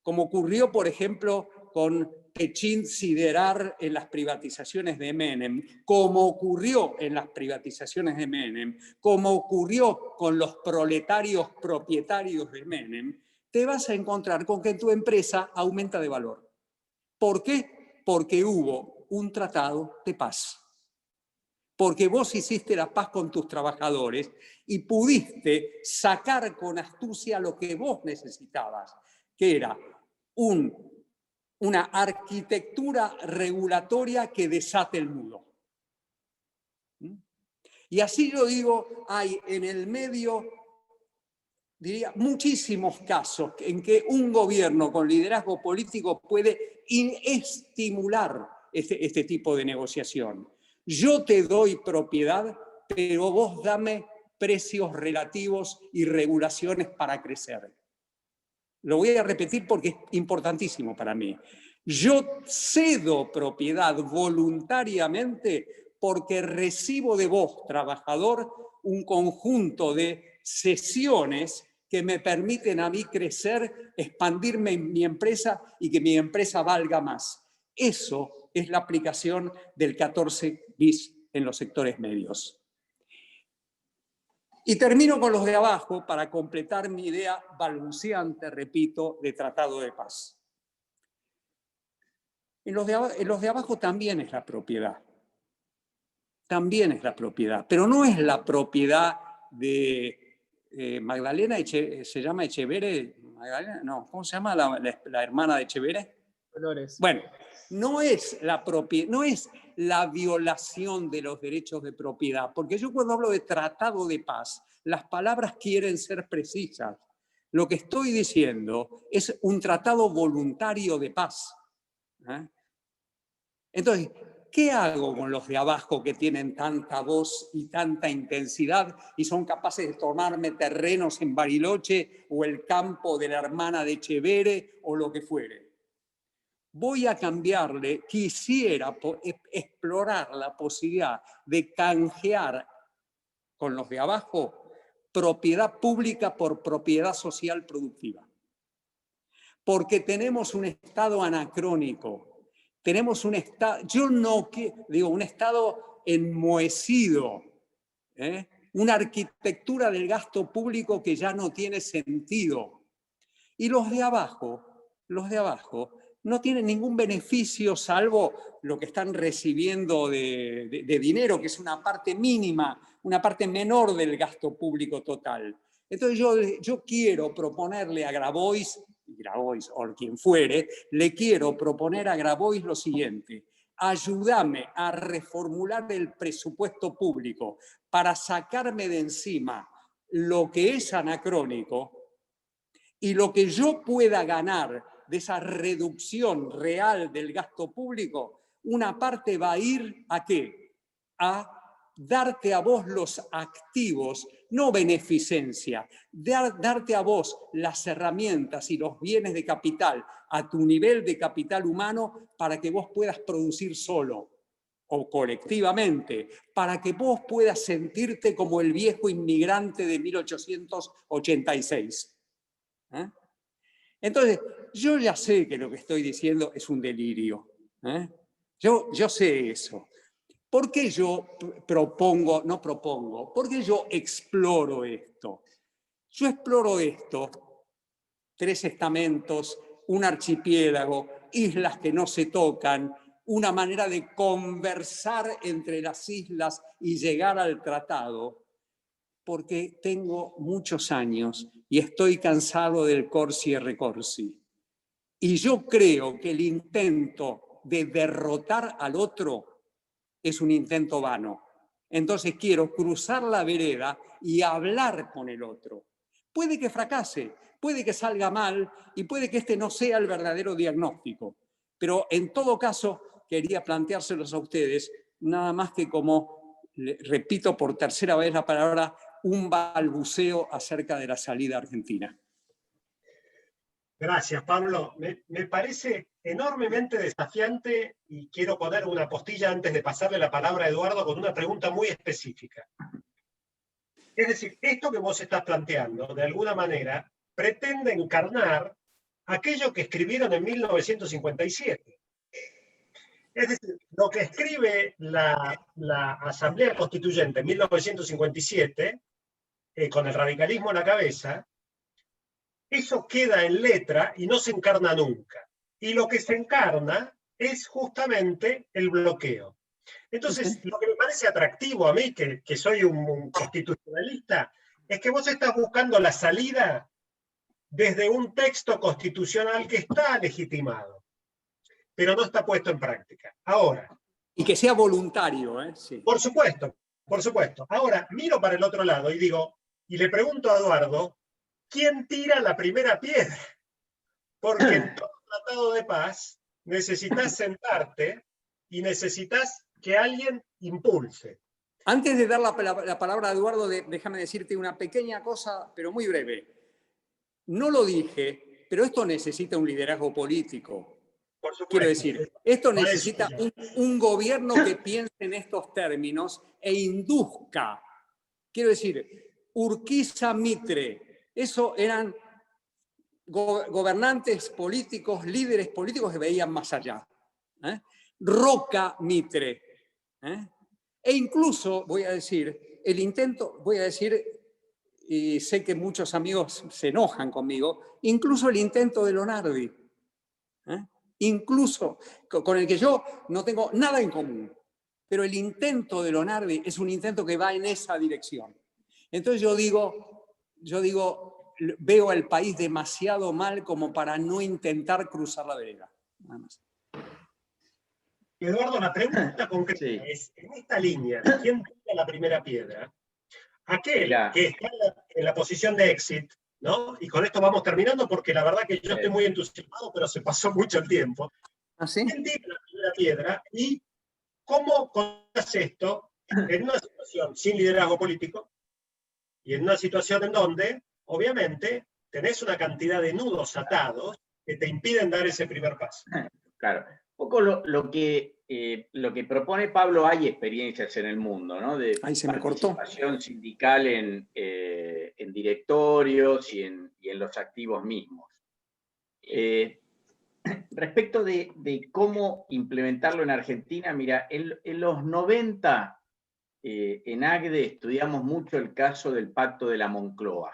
como ocurrió, por ejemplo, con Techint Siderar en las privatizaciones de Menem, como ocurrió en las privatizaciones de Menem, como ocurrió con los proletarios propietarios de Menem, te vas a encontrar con que tu empresa aumenta de valor. ¿Por qué? Porque hubo un tratado de paz. Porque vos hiciste la paz con tus trabajadores y pudiste sacar con astucia lo que vos necesitabas, que era una arquitectura regulatoria que desate el nudo. Y así lo digo, hay en el medio, diría, muchísimos casos en que un gobierno con liderazgo político puede estimular este tipo de negociación. Yo te doy propiedad, pero vos dame precios relativos y regulaciones para crecer. Lo voy a repetir porque es importantísimo para mí. Yo cedo propiedad voluntariamente porque recibo de vos, trabajador, un conjunto de cesiones que me permiten a mí crecer, expandirme en mi empresa y que mi empresa valga más. Eso es la aplicación del 14 bis en los sectores medios. Y termino con los de abajo para completar mi idea balbuceante, repito, de tratado de paz. En los de abajo también es la propiedad. También es la propiedad, pero no es la propiedad de Magdalena, ¿se llama Echevere? Magdalena, no, ¿cómo se llama la hermana de Echevere? Dolores. Bueno, no es la violación de los derechos de propiedad, porque yo cuando hablo de tratado de paz, las palabras quieren ser precisas. Lo que estoy diciendo es un tratado voluntario de paz. Entonces, ¿qué hago con los de abajo que tienen tanta voz y tanta intensidad y son capaces de tomarme terrenos en Bariloche o el campo de la hermana de Echevere o lo que fuere? Voy a cambiarle, quisiera explorar la posibilidad de canjear con los de abajo propiedad pública por propiedad social productiva. Porque tenemos un Estado anacrónico, tenemos un Estado, un Estado enmohecido, una arquitectura del gasto público que ya no tiene sentido. Y los de abajo no tienen ningún beneficio salvo lo que están recibiendo de dinero, que es una parte mínima, una parte menor del gasto público total. Entonces yo quiero proponerle a Grabois o quien fuere, le quiero proponer a Grabois lo siguiente: ayúdame a reformular el presupuesto público para sacarme de encima lo que es anacrónico y lo que yo pueda ganar de esa reducción real del gasto público, una parte va a ir ¿a qué? A darte a vos los activos, no beneficencia, darte a vos las herramientas y los bienes de capital a tu nivel de capital humano para que vos puedas producir solo o colectivamente, para que vos puedas sentirte como el viejo inmigrante de 1886. Entonces, yo ya sé que lo que estoy diciendo es un delirio. Yo sé eso. ¿Por qué yo ¿por qué yo exploro esto? Yo exploro esto, 3 estamentos, un archipiélago, islas que no se tocan, una manera de conversar entre las islas y llegar al tratado, porque tengo muchos años y estoy cansado del corsi e recorsi. Y yo creo que el intento de derrotar al otro es un intento vano. Entonces quiero cruzar la vereda y hablar con el otro. Puede que fracase, puede que salga mal y puede que este no sea el verdadero diagnóstico. Pero en todo caso quería planteárselos a ustedes, nada más que como, repito por tercera vez la palabra, un balbuceo acerca de la salida argentina. Gracias, Pablo. Me parece enormemente desafiante y quiero poner una postilla antes de pasarle la palabra a Eduardo con una pregunta muy específica. Es decir, esto que vos estás planteando, de alguna manera, pretende encarnar aquello que escribieron en 1957. Es decir, lo que escribe la Asamblea Constituyente en 1957, con el radicalismo a la cabeza, eso queda en letra y no se encarna nunca. Y lo que se encarna es justamente el bloqueo. Entonces, lo que me parece atractivo a mí, que soy un constitucionalista, es que vos estás buscando la salida desde un texto constitucional que está legitimado, pero no está puesto en práctica. Ahora. Y que sea voluntario, ¿eh? Sí. Por supuesto, por supuesto. Ahora, miro para el otro lado y digo, y le pregunto a Eduardo, ¿quién tira la primera piedra? Porque en todo tratado de paz necesitas sentarte y necesitas que alguien impulse. Antes de dar la palabra a Eduardo, déjame decirte una pequeña cosa, pero muy breve. No lo dije, pero esto necesita un liderazgo político. Por supuesto. Quiero decir, esto necesita un gobierno que piense en estos términos e induzca. Quiero decir, Urquiza Mitre, Eso eran gobernantes políticos, líderes políticos que veían más allá. Roca Mitre. E incluso, voy a decir, y sé que muchos amigos se enojan conmigo, incluso el intento de Lonardi, incluso con el que yo no tengo nada en común, pero el intento de Lonardi es un intento que va en esa dirección. Entonces yo digo, veo al país demasiado mal como para no intentar cruzar la vereda. Nada más. Eduardo, la pregunta concreta es, en esta línea, ¿quién tira la primera piedra? Aquel que está en la posición de exit, ¿no? Y con esto vamos terminando porque la verdad que yo estoy muy entusiasmado, pero se pasó mucho el tiempo. ¿Ah, sí? ¿Quién tira la primera piedra y cómo contás esto en una situación sin liderazgo político y en una situación en donde, obviamente, tenés una cantidad de nudos atados que te impiden dar ese primer paso? Claro. Un poco lo que propone Pablo, hay experiencias en el mundo, ¿no? De participación sindical en directorios y en los activos mismos. Respecto de cómo implementarlo en Argentina, mira, en los 90 en AGDE estudiamos mucho el caso del Pacto de la Moncloa.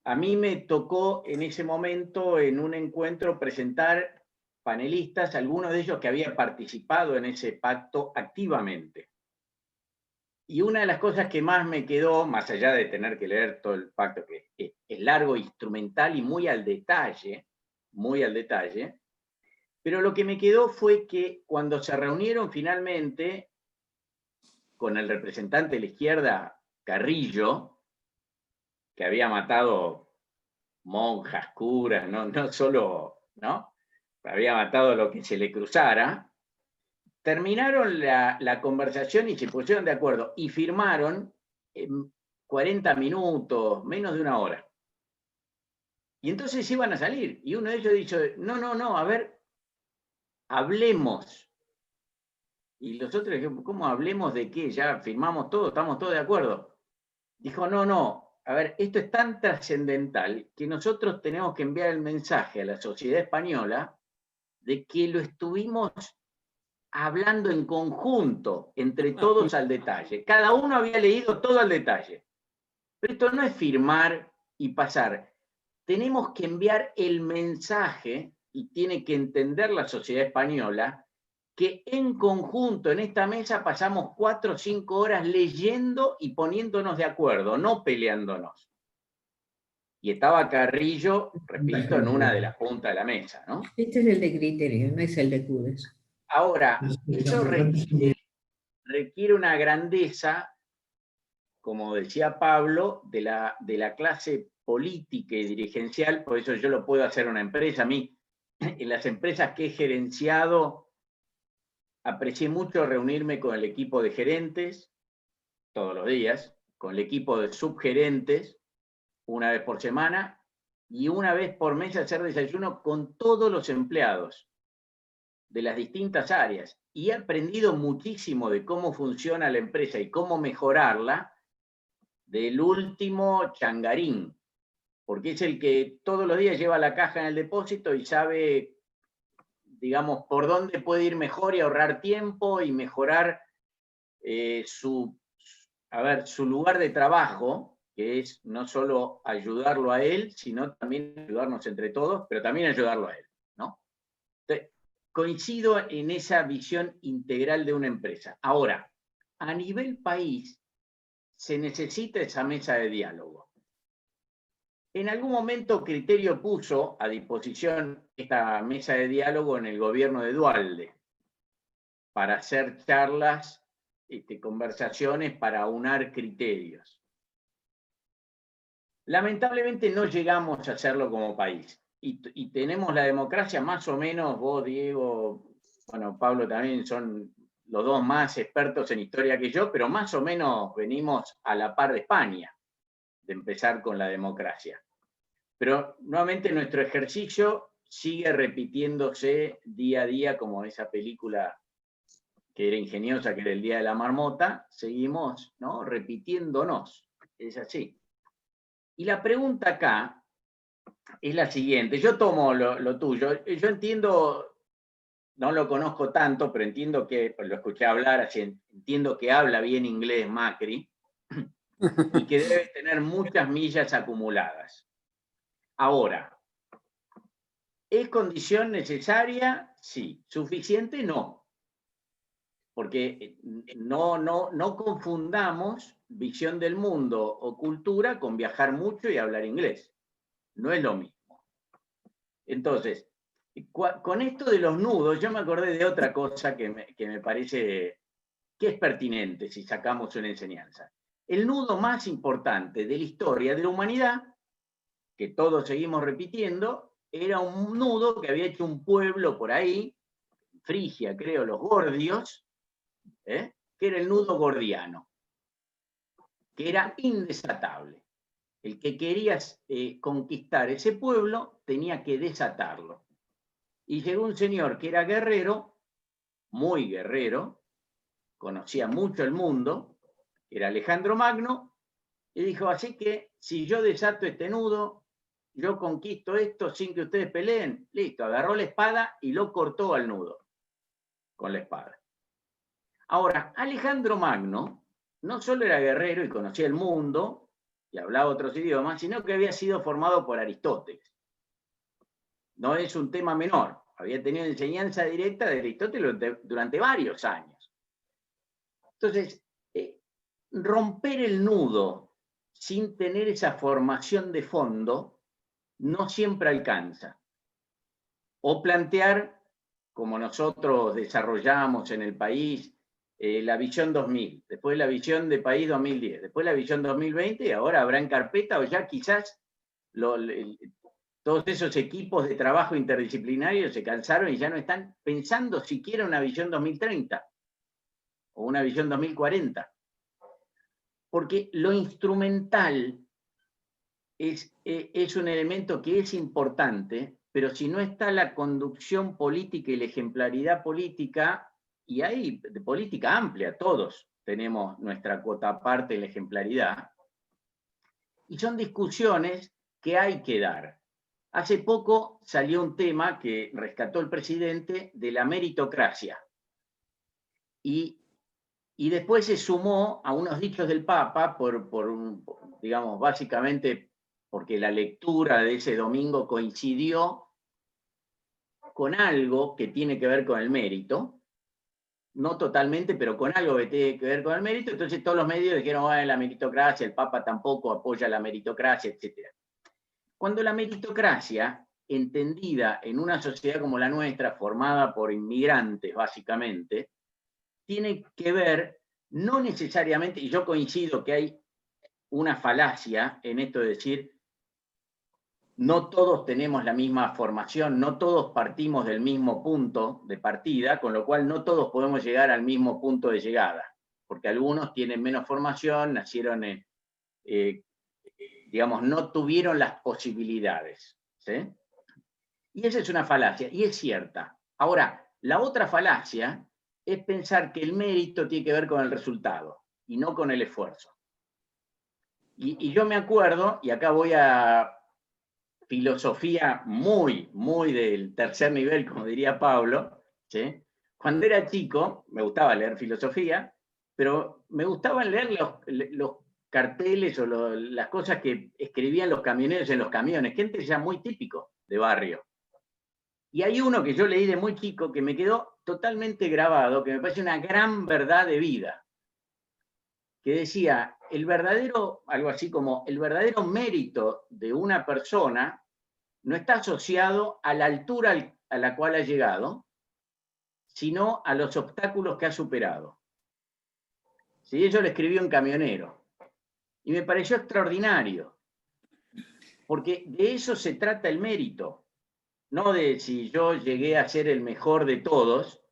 A mí me tocó en ese momento, en un encuentro, presentar panelistas, algunos de ellos que habían participado en ese pacto activamente. Y una de las cosas que más me quedó, más allá de tener que leer todo el pacto, que es largo, instrumental y muy al detalle, pero lo que me quedó fue que cuando se reunieron finalmente con el representante de la izquierda, Carrillo, que había matado monjas, curas, no solo, ¿no? Había matado lo que se le cruzara, terminaron la conversación y se pusieron de acuerdo y firmaron en 40 minutos, menos de una hora. Y entonces iban a salir. Y uno de ellos dijo, no, a ver, hablemos. Y los otros dijeron, ¿cómo hablemos de qué? Ya firmamos todo, estamos todos de acuerdo. Dijo, no, a ver, esto es tan trascendental que nosotros tenemos que enviar el mensaje a la sociedad española de que lo estuvimos hablando en conjunto, entre todos al detalle. Cada uno había leído todo al detalle. Pero esto no es firmar y pasar. Tenemos que enviar el mensaje, y tiene que entender la sociedad española, que en conjunto en esta mesa pasamos 4 o 5 horas leyendo y poniéndonos de acuerdo, no peleándonos. Y estaba Carrillo, repito, en una de las puntas de la mesa, ¿no? Este es el de criterio, no es el de CUDES. Ahora, eso requiere una grandeza, como decía Pablo, de la clase política y dirigencial, por eso yo lo puedo hacer en una empresa. A mí, en las empresas que he gerenciado, aprecié mucho reunirme con el equipo de gerentes, todos los días, con el equipo de subgerentes, una vez por semana, y una vez por mes hacer desayuno con todos los empleados de las distintas áreas. Y he aprendido muchísimo de cómo funciona la empresa y cómo mejorarla del último changarín, porque es el que todos los días lleva la caja en el depósito y sabe, digamos, por dónde puede ir mejor y ahorrar tiempo y mejorar su lugar de trabajo, que es no solo ayudarlo a él, sino también ayudarnos entre todos, pero también ayudarlo a él, ¿no? Entonces, coincido en esa visión integral de una empresa. Ahora, a nivel país, se necesita esa mesa de diálogo. En algún momento Criterio puso a disposición esta mesa de diálogo en el gobierno de Duhalde para hacer charlas, conversaciones para aunar criterios. Lamentablemente no llegamos a hacerlo como país. Y tenemos la democracia más o menos, vos, Diego, bueno, Pablo también son los dos más expertos en historia que yo, pero más o menos venimos a la par de España, de empezar con la democracia. Pero nuevamente nuestro ejercicio sigue repitiéndose día a día, como esa película que era ingeniosa, que era El Día de la Marmota, seguimos, ¿no?, repitiéndonos. Es así. Y la pregunta acá es la siguiente. Yo tomo lo tuyo. Yo entiendo, no lo conozco tanto, pero entiendo que, pues lo escuché hablar, así, entiendo que habla bien inglés Macri y que debe tener muchas millas acumuladas. Ahora, ¿es condición necesaria? Sí. ¿Suficiente? No. Porque no confundamos visión del mundo o cultura con viajar mucho y hablar inglés. No es lo mismo. Entonces, con esto de los nudos, yo me acordé de otra cosa que me parece que es pertinente si sacamos una enseñanza. El nudo más importante de la historia de la humanidad, que todos seguimos repitiendo, era un nudo que había hecho un pueblo por ahí, Frigia, creo, los gordios, que era el nudo gordiano, que era indesatable. El que quería conquistar ese pueblo tenía que desatarlo. Y llegó un señor que era guerrero, muy guerrero, conocía mucho el mundo, era Alejandro Magno, y dijo, así que si yo desato este nudo, yo conquisto esto sin que ustedes peleen. Listo, agarró la espada y lo cortó al nudo con la espada. Ahora, Alejandro Magno no solo era guerrero y conocía el mundo y hablaba otros idiomas, sino que había sido formado por Aristóteles. No es un tema menor. Había tenido enseñanza directa de Aristóteles durante varios años. Entonces, romper el nudo sin tener esa formación de fondo no siempre alcanza. O plantear, como nosotros desarrollamos en el país, la visión 2000, después la visión de país 2010, después la visión 2020, y ahora habrá en carpeta o ya quizás todos esos equipos de trabajo interdisciplinario se cansaron y ya no están pensando siquiera una visión 2030 o una visión 2040. Porque lo instrumental es un elemento que es importante, pero si no está la conducción política y la ejemplaridad política, y hay de política amplia, todos tenemos nuestra cuota aparte de la ejemplaridad, y son discusiones que hay que dar. Hace poco salió un tema que rescató el presidente de la meritocracia, y después se sumó a unos dichos del Papa, digamos, básicamente porque la lectura de ese domingo coincidió con algo que tiene que ver con el mérito, no totalmente, pero con algo que tiene que ver con el mérito. Entonces todos los medios dijeron, la meritocracia, el Papa tampoco apoya la meritocracia, etc. Cuando la meritocracia, entendida en una sociedad como la nuestra, formada por inmigrantes básicamente, tiene que ver, no necesariamente, y yo coincido que hay una falacia en esto de decir, no todos tenemos la misma formación, no todos partimos del mismo punto de partida, con lo cual no todos podemos llegar al mismo punto de llegada, porque algunos tienen menos formación, nacieron digamos, no tuvieron las posibilidades, ¿sí? Y esa es una falacia, y es cierta. Ahora, la otra falacia es pensar que el mérito tiene que ver con el resultado, y no con el esfuerzo. Y yo me acuerdo, y acá voy a filosofía muy, muy del tercer nivel, como diría Pablo, ¿sí? Cuando era chico, me gustaba leer filosofía, pero me gustaban leer los carteles o las cosas que escribían los camioneros en los camiones, gente ya muy típico de barrio. Y hay uno que yo leí de muy chico que me quedó totalmente grabado, que me parece una gran verdad de vida, que decía, algo así como, el verdadero mérito de una persona no está asociado a la altura a la cual ha llegado, sino a los obstáculos que ha superado. ¿Sí? Eso lo escribió un camionero. Y me pareció extraordinario, porque de eso se trata el mérito. No de si yo llegué a ser el mejor de todos,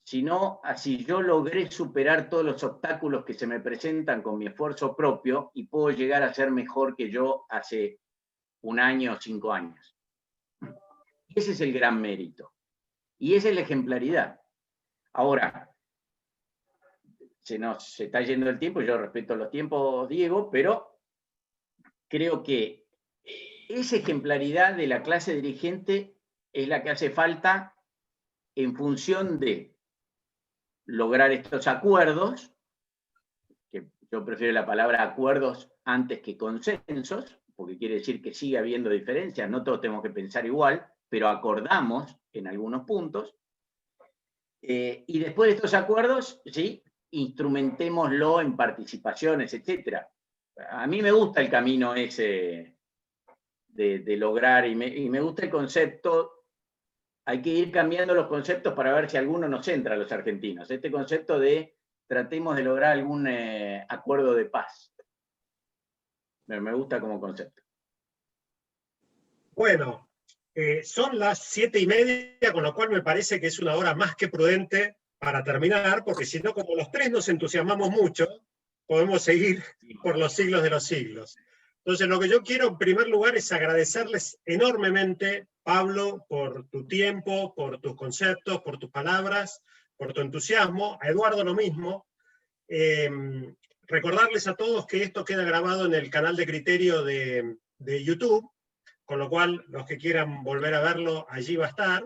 sino a si yo logré superar todos los obstáculos que se me presentan con mi esfuerzo propio y puedo llegar a ser mejor que yo hace 1 año o 5 años. Ese es el gran mérito. Y esa es la ejemplaridad. Ahora, se está yendo el tiempo, yo respeto los tiempos, Diego, pero creo que esa ejemplaridad de la clase dirigente es la que hace falta en función de lograr estos acuerdos, que yo prefiero la palabra acuerdos antes que consensos, porque quiere decir que sigue habiendo diferencias, no todos tenemos que pensar igual, pero acordamos en algunos puntos. Y después de estos acuerdos, ¿sí?, instrumentémoslo en participaciones, etc. A mí me gusta el camino ese de lograr, y me gusta el concepto. Hay que ir cambiando los conceptos para ver si alguno nos entra a los argentinos. Este concepto de tratemos de lograr algún acuerdo de paz. Me gusta como concepto. Bueno, son las 7:30, con lo cual me parece que es una hora más que prudente para terminar, porque si no, como los tres nos entusiasmamos mucho, podemos seguir por los siglos de los siglos. Entonces, lo que yo quiero en primer lugar es agradecerles enormemente, Pablo, por tu tiempo, por tus conceptos, por tus palabras, por tu entusiasmo. A Eduardo lo mismo. Recordarles a todos que esto queda grabado en el canal de Criterio de YouTube, con lo cual los que quieran volver a verlo, allí va a estar.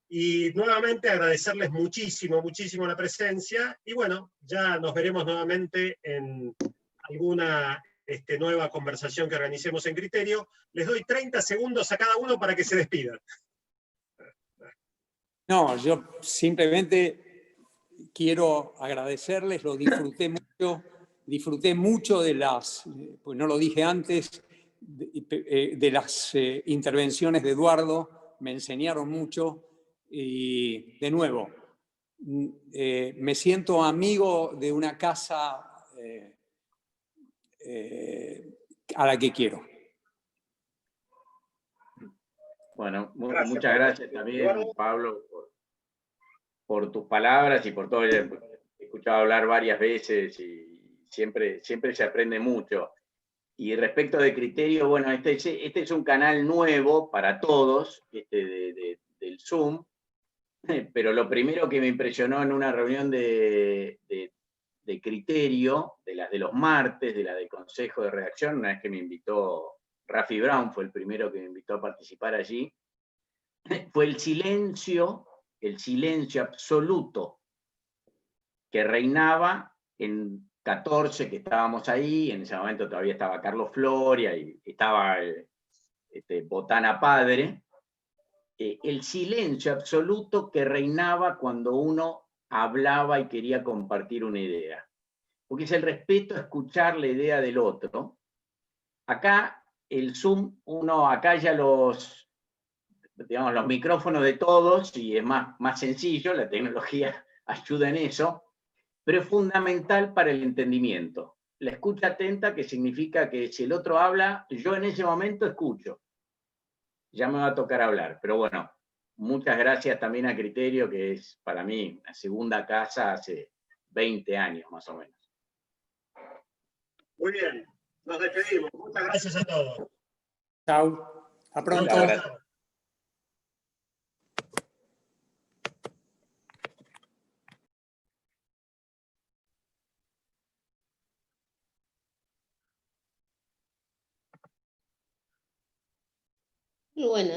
Y nuevamente agradecerles muchísimo, muchísimo la presencia, y bueno, ya nos veremos nuevamente en alguna nueva conversación que organicemos en Criterio. Les doy 30 segundos a cada uno para que se despidan. No, yo simplemente quiero agradecerles, lo disfruté mucho de las, pues no lo dije antes, de las intervenciones de Eduardo, me enseñaron mucho, y de nuevo, me siento amigo de una casa a la que quiero. Bueno, Gracias, muchas Pablo. gracias también, Pablo, por tus palabras y por todo. He escuchado hablar varias veces y siempre se aprende mucho. Y respecto de Criterio, bueno, este es un canal nuevo para todos, del Zoom, pero lo primero que me impresionó en una reunión de Criterio, de las de los martes, de la de Consejo de Redacción, una vez que me invitó Rafi Brown, fue el primero que me invitó a participar allí, fue el silencio absoluto que reinaba en 14 que estábamos ahí. En ese momento todavía estaba Carlos Floria y estaba Botana Padre. El silencio absoluto que reinaba cuando uno hablaba y quería compartir una idea. Porque es el respeto a escuchar la idea del otro. Acá el Zoom, uno acalla los micrófonos de todos y es más sencillo, la tecnología ayuda en eso, pero es fundamental para el entendimiento. La escucha atenta, que significa que si el otro habla, yo en ese momento escucho. Ya me va a tocar hablar, pero bueno, muchas gracias también a Criterio, que es para mí la segunda casa hace 20 años más o menos. Muy bien, nos despedimos. Muchas gracias a todos. Chao, a pronto. Un abrazo. Y bueno,